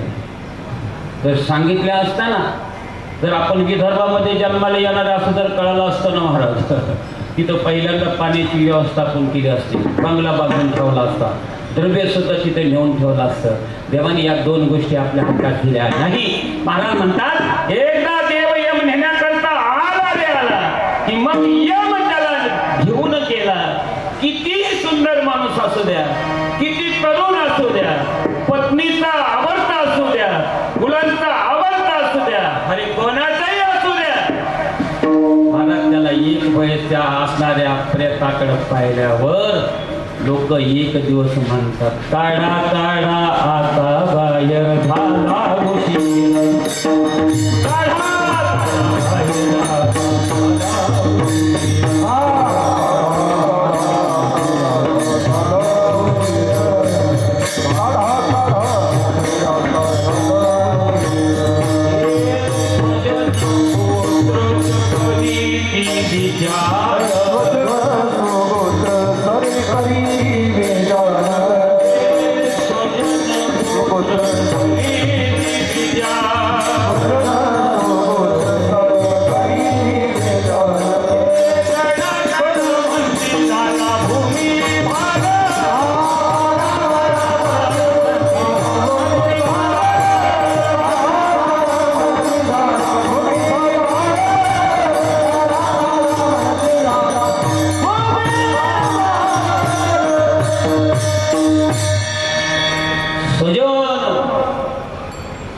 जर सांगितल्या असताना, जर आपण विदर्भामध्ये जन्माला येणार असं जर कळलं असतं ना महाराज, तिथं पहिल्यांदा पाण्याची व्यवस्था पण केली असते, बंगला बांधून ठेवला असता, द्रव्य सुद्धा तिथे नेऊन ठेवलं असतं. देवाने या दोन गोष्टी आपल्या हातात दिल्या नाही. महाराज म्हणतात एकदा देव यम नेण्याकरता आला रे आला की मग यम त्याला घेऊन गेला. किती सुंदर माणूस असू द्या, किती तरुण असू द्या, पत्नीचा आवडता असू द्या, मुलांचा आवडता असू द्या, अरे कोणाचाही असू द्या, महाराज त्याला एक वयच्या असणाऱ्या प्रेताकडे पाहिल्यावर लोक एक दिवस म्हणतात, काढा काढा आता बाहेर झाला उशीर, काढा बाहेर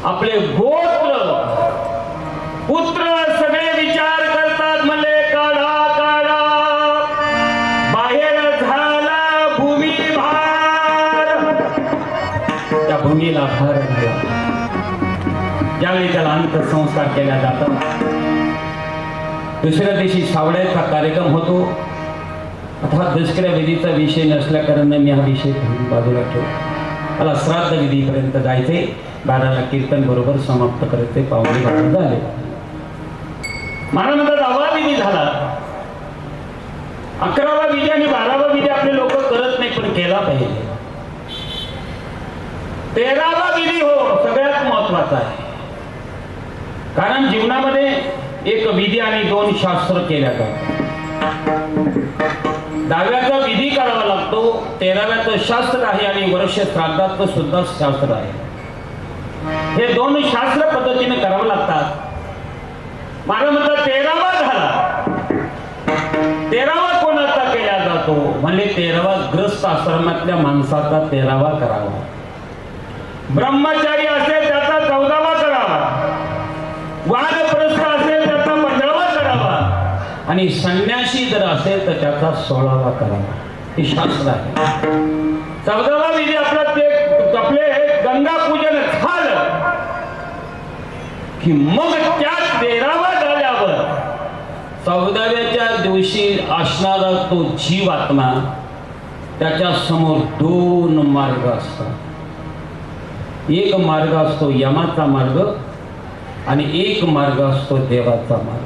आपले गोत्र पुत्र सगळे विचार करतात, म्हणले काढा काढा बाहेर झाला भूमी भार. त्या भूमीला भार झाला. ज्यावेळी त्याला अंत्यसंस्कार केला जातात, दुसऱ्या दिवशी सावड्याचा कार्यक्रम होतो. आता दुसऱ्या विधीचा विषय नसल्या कारणाने मी हा विषय बाजूला ठेवतो. मला श्राद्ध विधीपर्यंत जायचे. 12ला कीर्तन बरोबर समाप्त करायचे. पावणे 12 झाले. महाराजांचा 10वा विधी झाला. 11वा विधी आणि 12वा विधी आपले लोक करत नाही, पण केला पाहिजे. 13वा विधी हो सगळ्यात महत्वाचा आहे. कारण जीवनामध्ये एक विधी आणि 2 शास्त्र केल्या जातात. 10व्याचा विधी करावा लागतो, 13व्याचं शास्त्र आहे, आणि वर्ष श्राद्धाचं सुद्धा शास्त्र आहे. हे 2 शास्त्र पद्धतीने करावं लागतात. माझा म्हणतात 13वा झाला. 13वा कोणाचा केला जातो म्हणजे 13वा ग्रस्त आश्रमातल्या माणसाचा 13वा करावा. ब्रह्मचारी असेल त्याचा 14वा करावा. वानप्रस्थ असेल त्याचा 15वा करावा. आणि संन्यासी जर असेल तर त्याचा 16वा करावा. हे शास्त्र आहे. 14वा विधी आपला ते आपले गंगा पूजन झालं की मग त्या 13वा झाल्यावर 14व्याच्या दिवशी असणारा तो जीवात्मा, त्याच्या समोर 2 मार्ग असतात. एक मार्ग असतो यमाचा मार्ग आणि एक मार्ग असतो देवाचा मार्ग.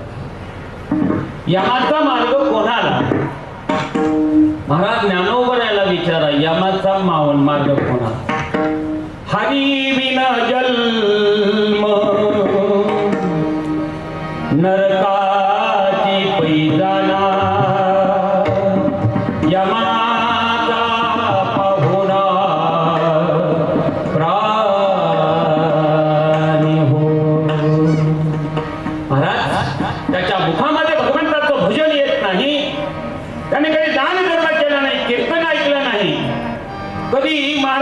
यमाचा मार्ग कोणाला? महाराज ज्ञानोबराला विचारा, यमाचा मार्ग कोणाला? हरी विना जन्म नरकाची पैजाना, यमाचा पाहुणा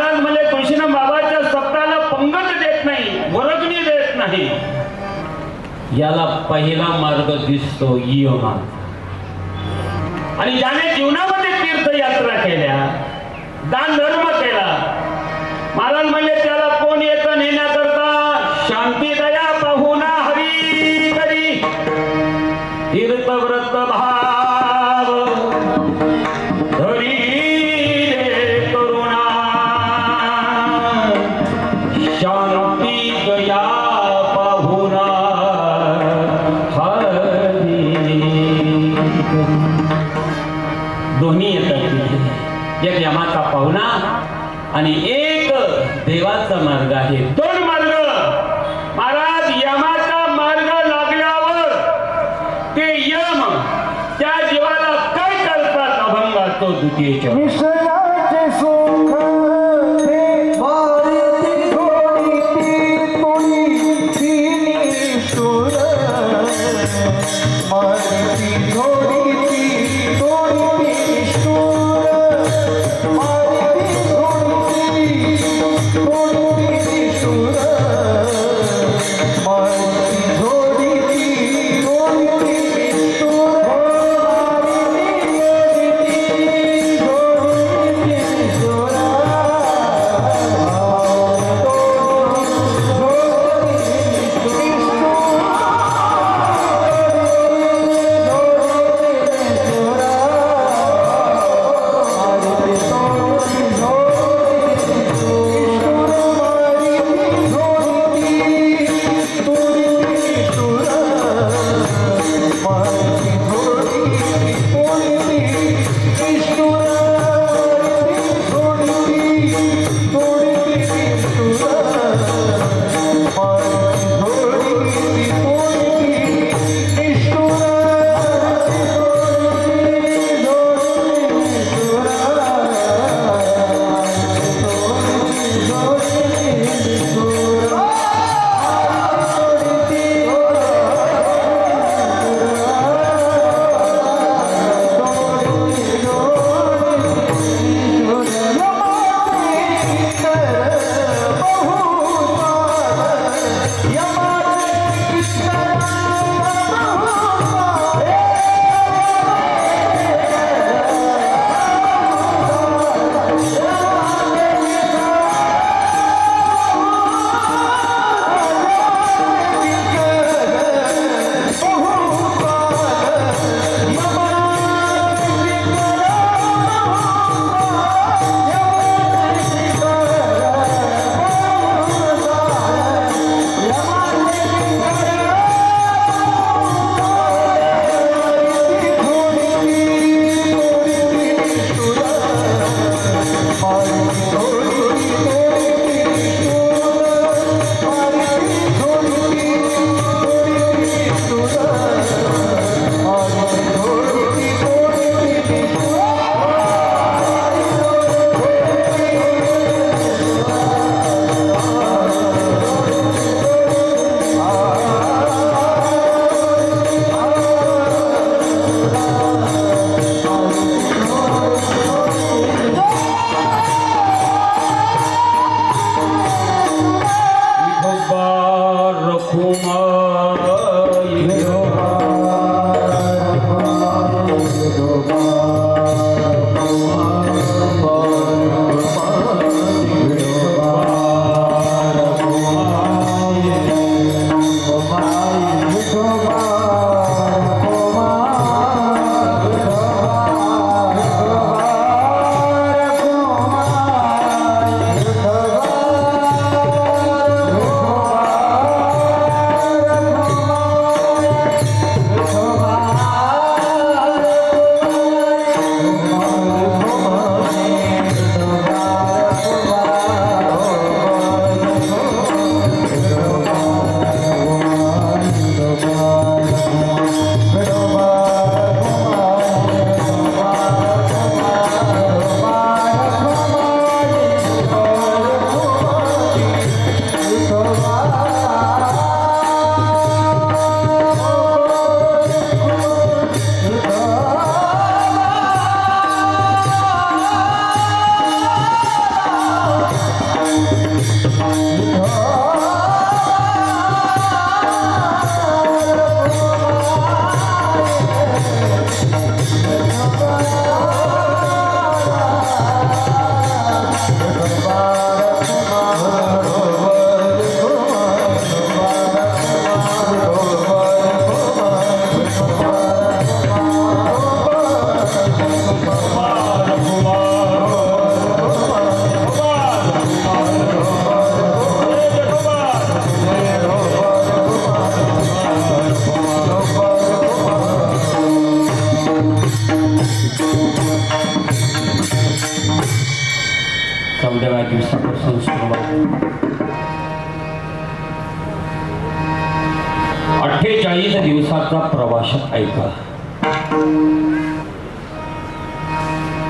महाराज मला कृष्ण बाबाच्या सप्ताला पंगत देत नाही, वर्गणी देत नाही. याला पहिला मार्ग दिसतो यमान. आणि ज्याने जीवनामध्ये तीर्थयात्रा केल्या, दान धर्म केला, महाराज म्हणजे त्याला कोण येतं नेण्याकरता? शांती दया पाहुणा हरी करी तीर्थ व्रत भाव धरी रे करुणा शांती दया पाहुणा हरी. दोन्ही येतात तिथे. एक यमाचा पाहुणा आणि एक देवाचा मार्ग आहे. दोन मार्ग. महाराज यमाचा मार्ग लागल्यावर ते यम त्या जीवाला काय करतात? अभंगातो द्वितीय विषयाचे सुख हे मारिती थोडी तोडी तिनी शूर मारिती थोडी तोडी शूर मारिती थोडी शूर मारिती थोडी शूर चौदाव्या दिवसापासून सुरुवात 48 दिवसाचा प्रवास ऐका.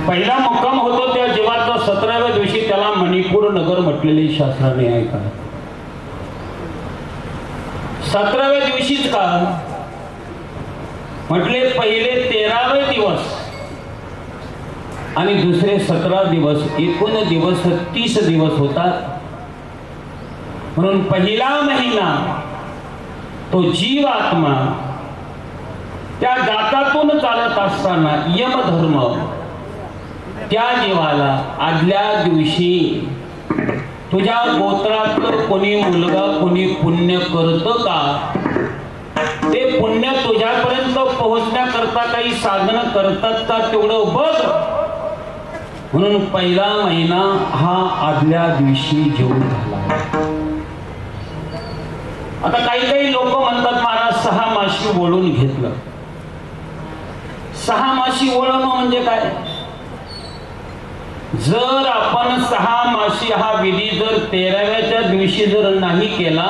पहिला मुक्काम होतो त्या जीवाचा 17व्या दिवशी त्याला मणिपूर नगर म्हटलेले शास्त्राने ऐका. 17व्या दिवशीच का म्हटले? पहिले 13वे दिवस आणि दुसरे 17 दिवस, एकूण दिवस 30 दिवस होतात. म्हणून पहिला महिना तो जीव आत्मा त्या जातातून चालत असताना यमधर्म त्या जीवाला आदल्या दिवशी तुझ्या गोत्रातलं कोणी मुलगा कोणी पुण्य करतं का, ते पुण्य तुझ्यापर्यंत पोहोचण्याकरता काही साधनं करतात का तेवढं बघ. म्हणून पहिला महिना हा आदल्या दिवशी जेवून झाला. आता काही लोक म्हणतात महाराज 6 माशी वळून घेतलं. 6 माशी वळवणं म्हणजे काय? जर आपण 6 माशी हा विधी जर 13व्याच्या दिवशी जर नाही केला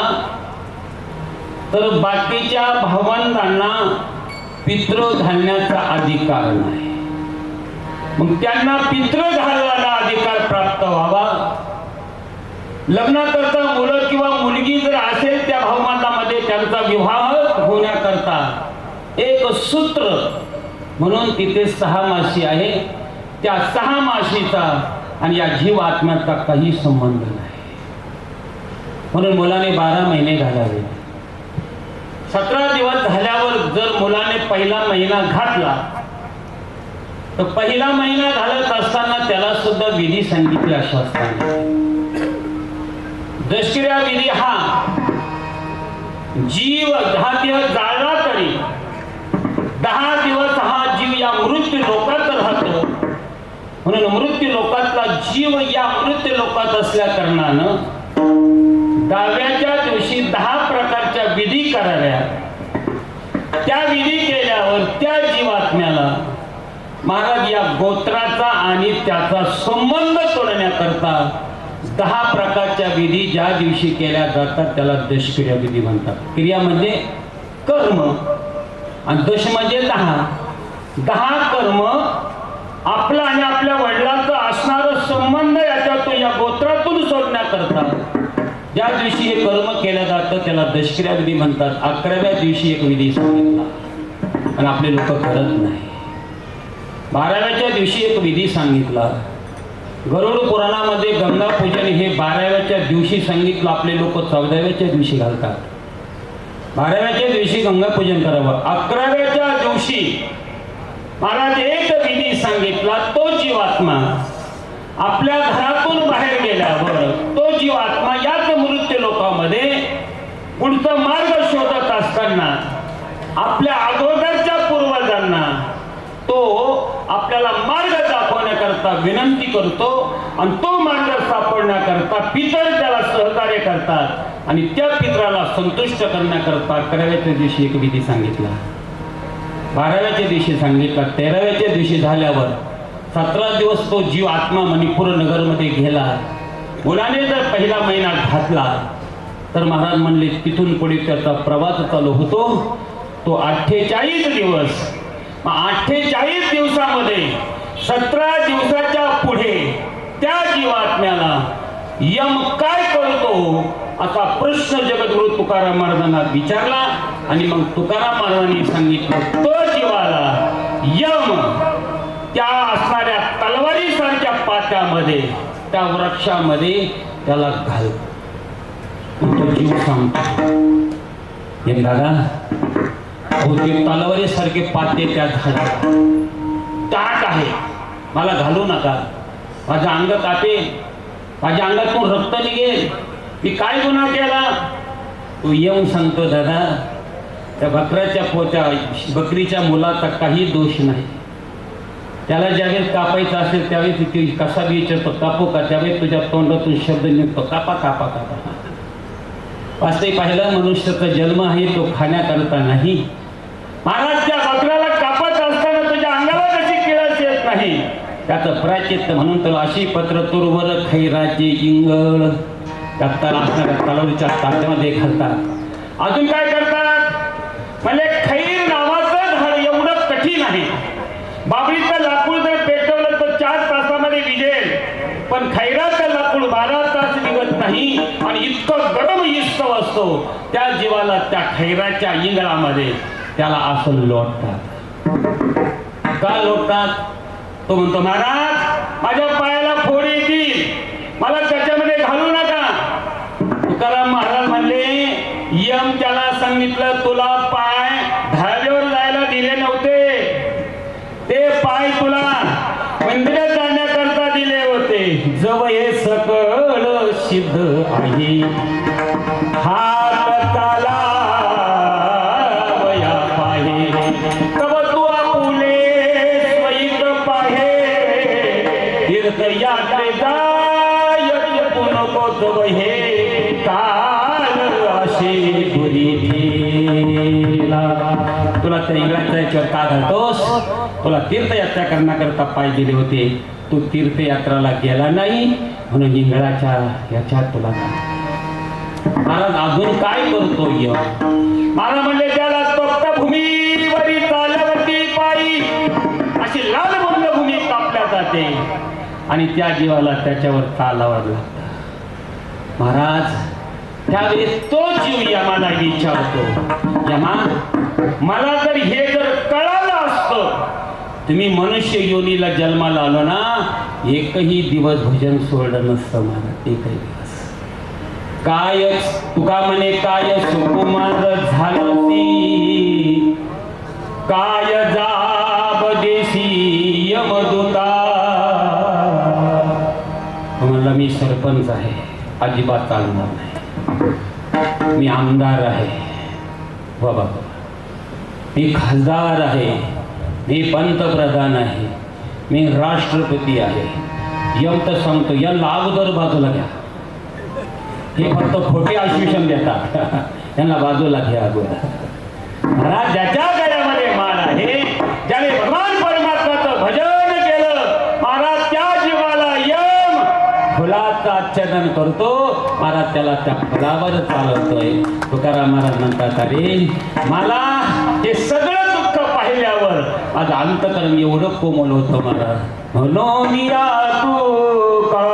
तर बाकीच्या भावंडांना पितृ घालण्याचा अधिकार नाही. मग त्यांना पितृ घालण्याचा अधिकार प्राप्त व्हावा. लग्नाकरता मुलं किंवा मुलगी जर असेल त्या भावमातामध्ये त्यांचा विवाह होण्याकरता एक सूत्र म्हणून तिथे 6 माशी आहे. त्या 6 माशीचा आणि या जीव आत्म्याचा काही संबंध नाही. म्हणून मुलाने 12 महिने घालावे. 17 दिवस झाल्यावर जर मुलाने पहिला महिना घातला तर पहिला महिना घालत असताना त्याला सुद्धा विधी सांगितले अशा असताना दशक्रिया विधी हा जीव हा देह जाळला तरी 10 दिवस हा जीव या मृत्यू लोकात राहतो. म्हणून मृत्यू लोकातला जीव या मृत्यू लोकात असल्या कारणानं 10व्या दिवशी 10 प्रकारच्या विधी कराव्या. त्या विधी केल्यावर त्या जीवात्म्याला महाराज या गोत्राचा आणि त्याचा संबंध तोडण्याकरता 10 प्रकारच्या विधी ज्या दिवशी केल्या जातात त्याला दशक्रिया विधी म्हणतात. क्रिया म्हणजे कर्म आणि दश म्हणजे 10. 10 कर्म आपला आणि आपल्या वडिलांचा असणारा संबंध याच्यातून या गोत्रातून सोडण्याकरता ज्या दिवशी हे कर्म केलं जातं त्याला दशक्रिया विधी म्हणतात. 11व्या दिवशी एक विधी सांगितला आणि आपले लोक करत नाही. 12व्या दिवशी एक विधी सांगितला. गरुड पुराणामध्ये गंगा पूजन हे 12व्या दिवशी सांगितलं. आपले लोक 14व्या दिवशी घालतात. 12व्या दिवशी गंगा पूजन करावं. 11व्या दिवशी महाराज एक विधी सांगितला. तो जीवात्मा आपल्या घरातून बाहेर गेल्यावर तो जीवात्मा याच मृत्यू लोकांमध्ये पुढचा मार्ग शोधत असताना आपल्या अगोदरच्या पूर्वजांना तो आपल्याला मार्ग दाखवण्याकरता विनंती करतो आणि तो मार्ग सापडण्याकरता पितर त्याला सहकार्य करतात आणि त्या पितराला संतुष्ट करण्याकरता 11व्या दिवशी एक विधी सांगितला. 12व्या दिवशी सांगितला. 13व्या दिवशी झाल्यावर 17 दिवस तो जीव आत्मा मणिपूर नगरमध्ये गेला. मुलाने जर पहिला महिना घातला तर महाराज म्हणले तिथून पुढे त्याचा प्रवास चालू होतो. तो 48 दिवस. 48 दिवसामध्ये 17 दिवसाच्या पुढे त्या जीवात्म्याला यम काय करतो असा प्रश्न जगद्गुरु तुकाराम महाराजांना विचारला आणि मग तुकाराम महाराजांनी सांगितलं तो जीवाला यम त्या असणाऱ्या तलवारीसारख्या पात्यामध्ये त्या वृक्षामध्ये त्याला घाल. तो जीव सांगतो एक दादा अहो ते तलवारीसारखे पाते त्या झाडात ताट आहे, मला घालू नका, माझं अंग कापेल, माझ्या अंगातून रक्त निघेल, मी काय गुन्हा केला? तो येऊन सांगतो दादा त्या बकरीच्या मुलाचा काही दोष नाही, त्याला ज्यावेळेस कापायचं असेल त्यावेळेस ती कसा विचारतो कापू का, त्यावेळेस तुझ्या तोंडातून शब्द निघतो कापा कापा कापा. वास्तविक पाहिलं मनुष्याचा जन्म आहे तो खाण्याकरता नाही. महाराज त्या बकऱ्याला कापत असताना तुझ्या अंगाला कशी किळस येत नाही त्याचं प्रायचित्त म्हणून तुला अशी पत्र तुरवर खैराचे इंगळ त्या असणाऱ्या तलवारीच्या ताट्यामध्ये घालतात. अजून काय करतात म्हणजे खैर नावाचं झाड एवढं कठीण आहे, बाबळीचं लाकूड जर पेटवलं तर 4 तासामध्ये विझेल, पण खैराचं लाकूड 12 तास निघत नाही आणि इतकं गरम इस्तव असतो त्या जीवाला त्या खैराच्या इंगळामध्ये त्याला असं लोटतात. का लोटतात? तो म्हणतो महाराज माझ्या पायाला फोड येतील, मला त्याच्यामध्ये घालू नका. तुकाराम महाराज म्हणले यम त्याला सांगितलं तुला पाय धाब्यावर जायला दिले नव्हते, ते पाय तुला मंदिरात जाण्याकरता दिले होते. जव हे सकळ सिद्ध आहे हात ताला वया पाहे तव तू आपुले स्वैक पाहे तीर्थ यात्रे जाय नको तव हे काल असे गुरी ठेला. तुला त्या इंग्रजाच्या याच्यावर का घालतोस? तुला तीर्थयात्रा करण्याकरता पाय दिले होते, तू तीर्थयात्राला गेला नाही म्हणून इंगळाच्या याच्यात तुला. महाराज अजून काय करतो महाराज म्हणले त्याला तप्तभूमीवरी चालवती पायी अशी लाल बंद भूमी कापल्या जाते आणि त्या जीवाला त्याच्यावर चालावं लागतं. महाराज त्यावेळेस तो जीव यमाला विचारतो यमा मला जर हे जर कळालं असतं तुम्ही मनुष्य योनीला जन्माला आलो ना एकही दिवस भजन सोडलं नसतं मला, एकही दिवस. काय तुका म्हणे काय सुकुमार झालती काय जाब देशी यमदूता. म्हणलं मी सरपंच आहे, अजिबात चालणार नाही. मी आमदार आहे बाबा, मी खासदार आहे, मी पंतप्रधान आहे, मी राष्ट्रपती आहे. यम तर सांगतो यांना अगोदर बाजूला घ्या, हे फक्त खोटे आश्वासन देतात, यांना बाजूला घ्या अगोदर. महाराज ज्याच्या गळ्यामध्ये माल आहे, ज्याने भगवान परमात्माचं भजन केलं, महाराज त्या जीवाला यम फुलाचं आच्छादन करतो, महाराज त्याला त्या फुलावर चालवतोय. तुकाराम महाराज म्हणतात अरे मला हे सगळं दुःख पाहिल्यावर आज अंतकरण एवढं कोमल होतं महाराज. म्हणून या तुका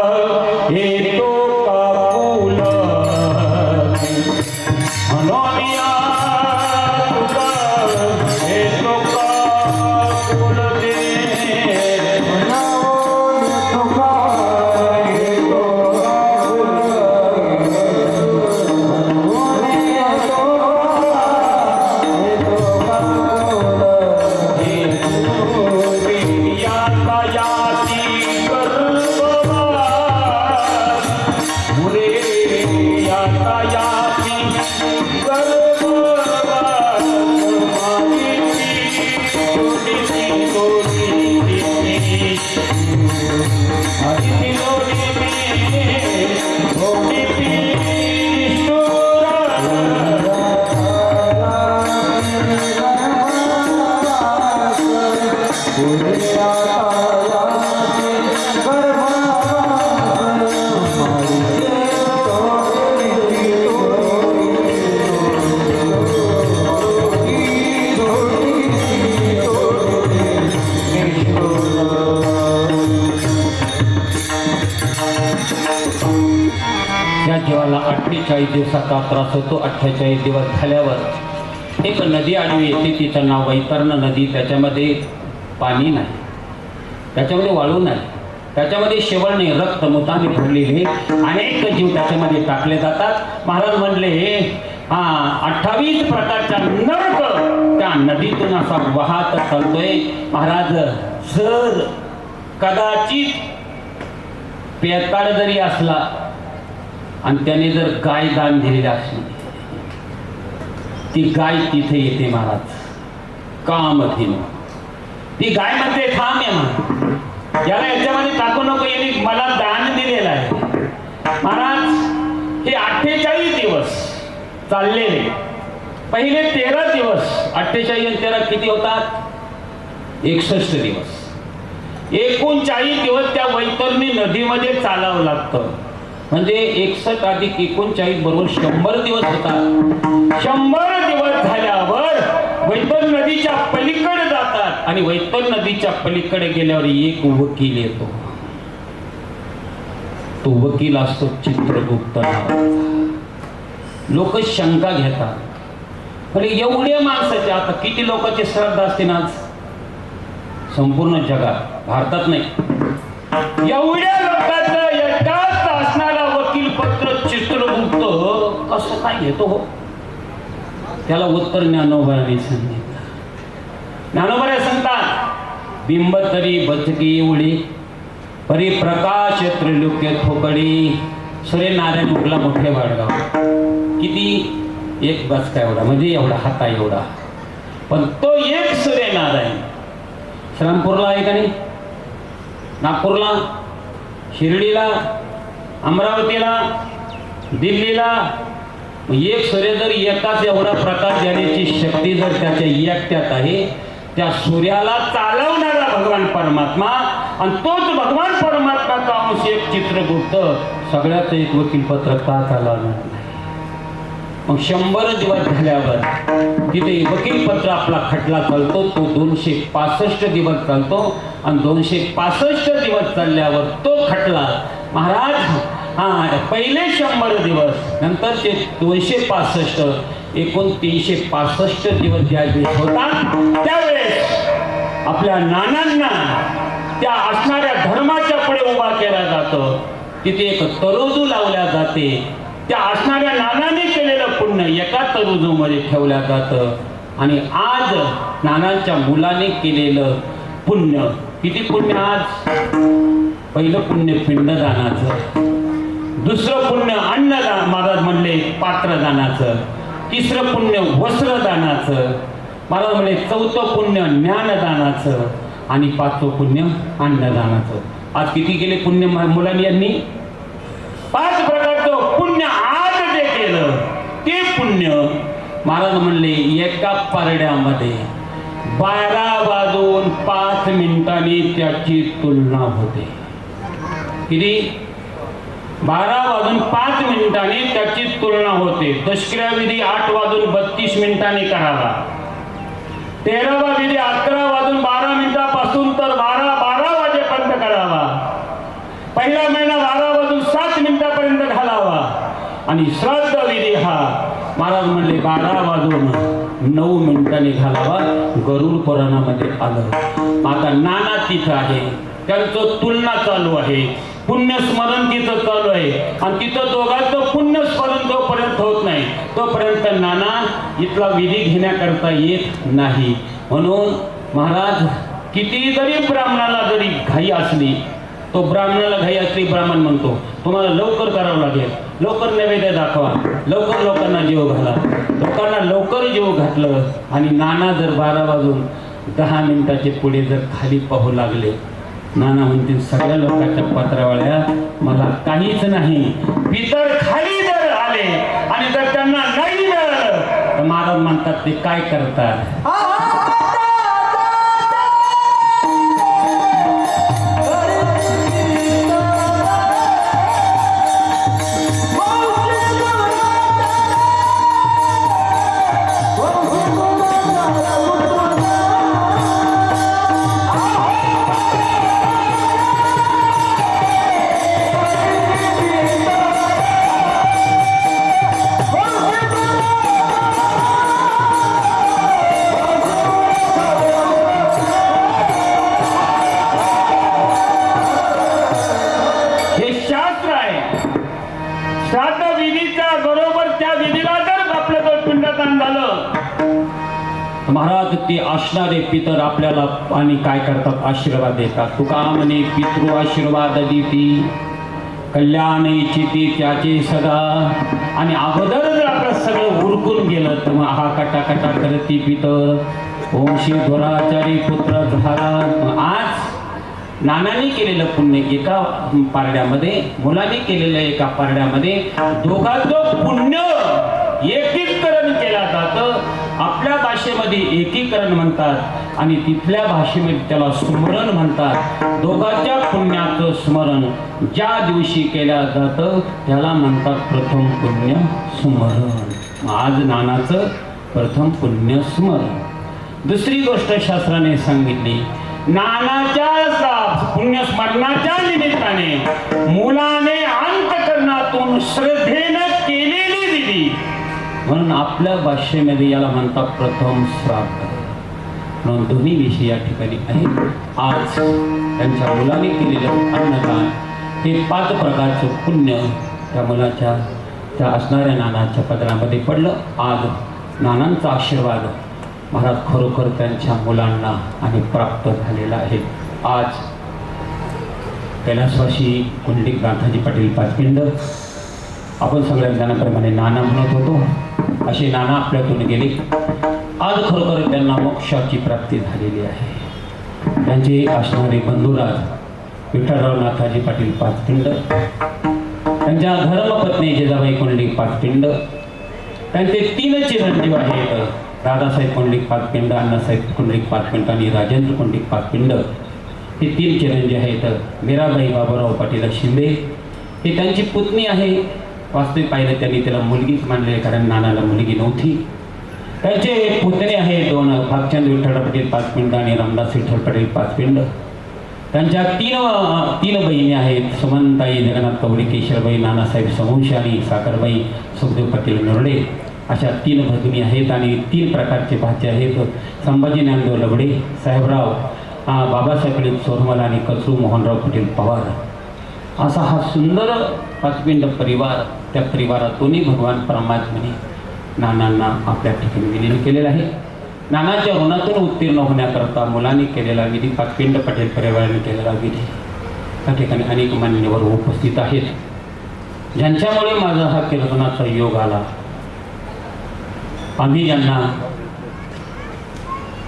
हे तुका फुल म्हणून या तुका हे तुका फुल दे या जीवाला 48 दिवसाचा त्रास होतो. 48 दिवस झाल्यावर एक नदी आडवी येते, तिचं नाव वैतरणा नदी. त्याच्यामध्ये पाणी नाही, त्याच्यामध्ये वाळू नाही, त्याच्यामध्ये शेवळ नाही, रक्त मुताने भरलेले अनेक जीव त्याच्यामध्ये टाकले जातात. महाराज म्हणले 28 प्रकारचा नर्क त्या नदीतून असा वाहत चालतोय. महाराज जर कदाचित पेताळ जरी असला आणि त्याने जर गाय दान दिलेली असली, ती गाय तिथे येते महाराज कामधेनु. ती गाय म्हणते थांब या महाराज, याला याच्यामध्ये टाकू नको, याने मला दान दिलेलं आहे. महाराज हे 48 दिवस चाललेले. पहिले 13 दिवस, 48 आणि 13 किती होतात? 61 दिवस. 39 दिवस त्या वैतरणी नदीमध्ये चालावं लागतं. म्हणजे 61 अधिक 39 बरोबर 100 दिवस होतात. 100 दिवस झाल्यावर वैतर नदीच्या पलीकडे जातात आणि वैतर नदीच्या पलीकडे गेल्यावर एक वकील येतो. तो वकील असतो चित्रगुप्त नावाचा. लोक शंका घेतात, म्हणजे एवढ्या माणसाचे आता किती लोकांची श्रद्धा असते ना आज संपूर्ण जगात, भारतात नाही, एवढ्या लोकांचं एकाच असणारा वकील पत्र चित्रगुप्त कसं काय घेतो हो? त्याला उत्तर ज्ञानोबाने सांगितलं. ज्ञानोबाने सांगतात, बिंब तरी बचकी एवढी परिप्रकाश त्रैलोक्य थोकडी. सूर्यनारायण उगला मोठे वाडगाव. किती? एक बचका एवढा, म्हणजे एवढा हाता एवढा. पण तो एक सूर्यनारायण श्रीरामपूरला आहे का नाही, नागपूरला, शिर्डीला, अमरावतीला, दिल्लीला एक सूर्य जर एकाच एवढा प्रकाश देण्याची शक्ती जर त्याच्या एकट्यात आहे, त्या सूर्याला चालवणारा भगवान परमात्मा आणि तोच भगवान परमात्माचा अंश एक चित्रगुप्त सगळ्याच एक वकील पत्र का चालवणार नाही? मग 100 दिवस झाल्यावर तिथे वकील पत्र आपला खटला चालतो. तो 265 दिवस चालतो आणि 265 दिवस चालल्यावर तो खटला महाराज पहिले 100 दिवस नंतर ते 265 एकूण 365 दिवस ज्यावेळेस होतात त्यावेळेस आपल्या नानांना त्या असणाऱ्या धर्माच्या पुढे उभा केला जातो. तिथे एक तरोजू लावल्या जाते. त्या असणाऱ्या नानाने केलेलं पुण्य एका तरोजूमध्ये ठेवल्या जातं आणि आज नानांच्या मुलाने केलेलं पुण्य, किती पुण्य आज? पहिलं पुण्य पिंडदानाचं, दुसरं पुण्य अन्नदान, महाराज म्हणले पात्रदानाचं, तिसरं पुण्य वस्त्रदानाचं, महाराज म्हणले चौथं पुण्य ज्ञानदानाचं आणि 5वं पुण्य अन्नदानाचं. आज किती केले पुण्य मुलांनी? यांनी 5 प्रकारचं पुण्य आज जे केलं ते पुण्य महाराज म्हणले एका पारड्यामध्ये 12 वाजून 5 मिनिटांनी त्याची तुलना होते. किती? 12 वाजून 5 मिनिटांनी त्याची तुलना होते. दशक्रिया विधी 8 वाजून 32 मिनिटांनी करावा. 13वा विधी 11 वाजून 12 मिनिटापासून तर 12 वाजेपर्यंत करावा. पहिला महिना 12 वाजून 7 मिनिटापर्यंत घालावा आणि श्राद्ध विधी हा महाराज म्हणले 12 वाजून 9 मिनिटांनी घालावा. गरुड पुराणामध्ये आलं. आता नाना तिथं आहे, त्यांचं तुलना चालू आहे, पुण्यस्मरण तिथं चालू आहे आणि तिथं दोघांचं पुण्यस्मरण जोपर्यंत होत नाही तोपर्यंत नाना इथला विधी घेण्याकरता येत नाही. म्हणून महाराज किती जरी ब्राह्मणाला जरी घाई असली, तो ब्राह्मणाला घाई असली ब्राह्मण म्हणतो तुम्हाला लवकर करावं लागेल, लवकर नैवेद्य दाखवा, लवकर लोकांना जीव घाला. लोकांना लवकर जीव घातलं आणि नाना जर 12 वाजून 10 मिनिटाचे पुढे जर खाली पाहू लागले, नाना म्हणतील सगळ्या लोकांच्या पत्रावळ्या मला काहीच नाही. पितर खाली जर आले आणि जर त्यांना नाही मिळालं तर महाराज म्हणतात ते काय करतात? श्राद्ध विधीच्या बरोबर त्या विधीला जर आपलं जर पिंडदान झालं, महाराज ते असणारे पितर आपल्याला आणि काय करतात, आशीर्वाद देतात. तुका म्हणे पितृ आशीर्वाद देती, कल्याण इच्छिती त्याचे सदा. आणि अगोदर जर आपलं सगळं उरकून गेलं तर मग हा कटाकटा करती पितर वंशी दुराचारी पुत्र झाला. आज नानाने केलेलं पुण्य एका पारड्यामध्ये, मुलाने केलेलं एका पारड्यामध्ये, दोघांचं पुण्य एकीकरण केलं जातं. आपल्या भाषेमध्ये एकीकरण म्हणतात आणि तिथल्या भाषेमध्ये त्याला स्मरण म्हणतात. दोघांच्या पुण्याचं स्मरण ज्या दिवशी केल्या जातं त्याला म्हणतात प्रथम पुण्य स्मरण. आज नानाचं प्रथम पुण्य स्मरण. दुसरी गोष्ट शास्त्राने सांगितली, नानाच्या पुण्यस्मरणाच्या निमित्ताने मुलाने अंतकरणातून श्रद्धेनं केलेली विधी, म्हणून आपल्या भाषेमध्ये याला म्हणतात प्रथम श्राद्ध. म्हणून दोन्ही विषय या ठिकाणी आहेत. आज त्यांच्या मुलाने केलेलं अन्नदान हे 5 प्रकारचं पुण्य त्या मुलाच्या, त्या असणाऱ्या नानाच्या पदरामध्ये पडलं. आज नानांचा आशीर्वाद महाराज खरोखर त्यांच्या मुलांना आणि प्राप्त झालेला आहे. आज कैलासवासी कुंडलिक नाथाजी पाटील पाचपिंड, आपण सगळ्या ज्ञानाप्रमाणे नाना म्हणत होतो, असे नाना आपल्यातून गेले. आज खरोखर त्यांना मोक्षाची प्राप्ती झालेली आहे. त्यांचे असणारे बंधुराज विठ्ठलराव नाथाजी पाटील पाचपिंड, त्यांच्या धर्मपत्नी जिजाबाई कुंडलिक पाचपिंड, त्यांचे 3 चिरंजीव आहेत, दादासाहेब कुंडलिक पाचपिंड, अण्णासाहेब कुंडलिक पाचपिंड आणि राजेंद्र कुंडलिक पाचपिंड. हे 3 चिरंजीव आहेत. मीराबाई बाबूराव पाटील शिंदे हे त्यांची पुतणी आहे. वास्तविक पाहिलं त्यांनी त्याला मुलगीच मानले, कारण नानाला मुलगी नव्हती. त्यांचे पुतणे आहे 2, भागचंद विठ्ठलराव पाटील पाचपिंड आणि रामदास विठ्ठल पाटील पाचपिंड. त्यांच्या 3 बहिणी आहेत, सुमनताई जगन्नाथ कवडे, केशरबाई नानासाहेब समोशी आणि साखरबाई सुखदेव पाटील नरडे. अशा 3 भगिनी आहेत आणि 3 प्रकारचे भाचे आहेत. संभाजी ज्ञानदेव लबडे, साहेबराव बाबासाहेब पाटील सोरमल आणि कचरू मोहनराव पाटील पवार. असा हा सुंदर पाचपिंड परिवार. त्या परिवारातूनही भगवान परमात्म्याने नानांना आपल्या ठिकाणी विलीन केलेलं आहे. नानाच्या ऋणातून उत्तीर्ण होण्याकरता मुलांनी केलेला विधी, पाचपिंड पटेल परिवाराने केलेला विधी, त्या ठिकाणी अनेक मान्यवर उपस्थित आहेत, ज्यांच्यामुळे माझा हा कीर्तनाचा योग आला. आम्ही ज्यांना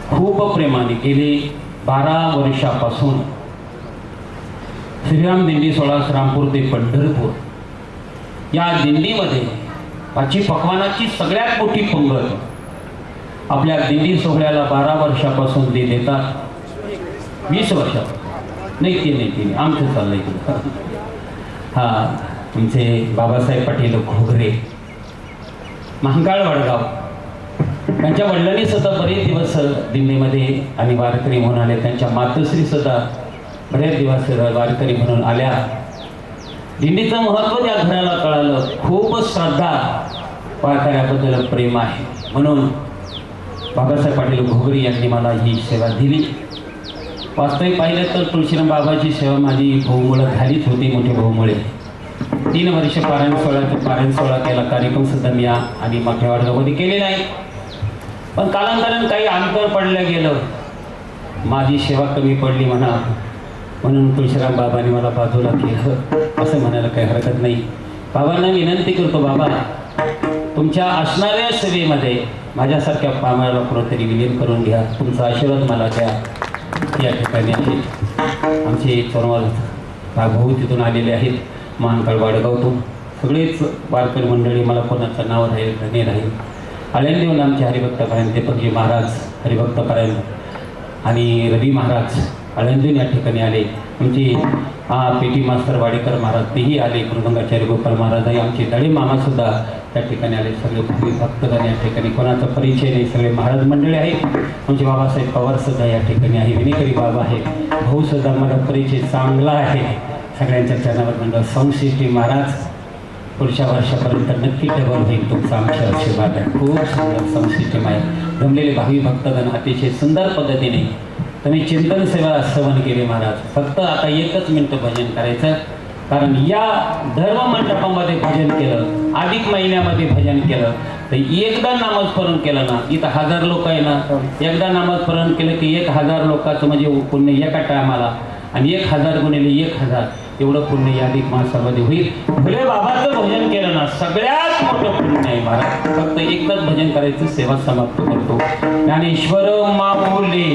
खूप प्रेमाने गेले 12 वर्षापासून श्रीराम दिंडी सोहळा श्रामपूर ते पंढरपूर या दिंडीमध्ये पाची पकवानाची सगळ्यात मोठी पंगत आपल्या दिंडी सोहळ्याला 12 वर्षापासून ते देतात. 20 वर्षात नाही, ते नाही, आमचं चाललंय हा. तुमचे बाबासाहेब पाटील घोगरे, महाकाळ वडगाव, त्यांच्या वडिलांनी सुद्धा बरेच दिवस दिंडीमध्ये आणि वारकरी म्हणून आले. त्यांच्या मातोश्री सुद्धा बरेच दिवस वारकरी म्हणून आल्या. दिंडीचं महत्त्व त्या घराला कळालं. खूप श्रद्धा, वारकऱ्याबद्दल प्रेम आहे, म्हणून बाबासाहेब पाटील घोगरे यांनी मला ही सेवा दिली. वास्तविक पाहिलं तर तुळशीराम बाबाची सेवा माझी भाऊमुळं झालीच होती, मोठे भाऊमुळे. 3 वर्ष पारायण सोहळा केला. कार्यक्रम सुद्धा मी आणि मोठ्या वडगावमध्ये केलेला आहे. पण कालांतराने काही अंतर पडलं गेलं, माझी सेवा कमी पडली म्हणा, म्हणून तुळशीराम बाबांनी मला बाजूला केलं असं म्हणायला काही हरकत नाही. बाबांना विनंती करतो, बाबा तुमच्या असणाऱ्या सेवेमध्ये माझ्यासारख्या पामराला कुठंतरी विलीन करून घ्या, तुमचा आशीर्वाद मला द्या. या ठिकाणी आहेत आमचे चोरवाल भाऊ तिथून आलेले आहेत, मानकाळ वाडगावतून सगळेच वारकरी मंडळी. मला कोणाचं नाव राहील धनी राहील. आळंदीहून आमचे हरिभक्तपरायण दीपकजी महाराज हरिभक्तपरायण आणि रवी महाराज आळंदीहून या ठिकाणी आले. आमचे पेटी मास्तर वाडेकर महाराज तेही आले. मृदंगाचार्य गोपाल महाराज आहे. आमचे दळे मामासुद्धा त्या ठिकाणी आले. सगळे भक्तगण या ठिकाणी, कोणाचा परिचय नाही, सगळे महाराज मंडळी आहेत. आमचे बाबासाहेब पवारसुद्धा या ठिकाणी आहे. विनेकरी बाबा आहे. भाऊसुद्धा माझा परिचय चांगला आहे. सगळ्यांच्या चरणावर मंडळ. संश्री महाराज पुढच्या वर्षापर्यंत नक्की डबल होईल, तुमचा आमच्या आशीर्वाद आहे. खूप सुंदर संस्कृती आहे. जमलेले भावी भक्तगण अतिशय सुंदर पद्धतीने तुम्ही चिंतन सेवा सेवन केले महाराज. फक्त आता 1 मिनिट भजन करायचं. कारण या धर्म मंडपामध्ये भजन केलं, अधिक महिन्यामध्ये भजन केलं, तर एकदा नामस्मरण केलं ना, इथं 1000 लोक आहे ना, एकदा नामस्मरण केलं की 1000 लोकांचं म्हणजे पुण्य एका टायमाला, आणि 1000 गुणिले 1000 एवढं पुण्य या अधिक मासामध्ये होईल. भोले बाबाचं भजन केलं ना, सगळ्यात मोठं पुण्य आहे महाराज. फक्त एकदाच भजन करायचं, सेवा समाप्त करतो. ज्ञानेश्वर माऊली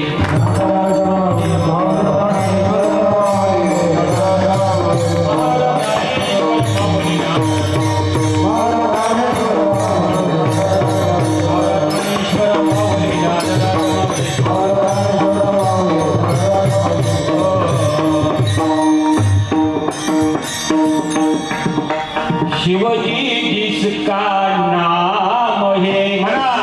शिवजी जिसका नाम है म्हणा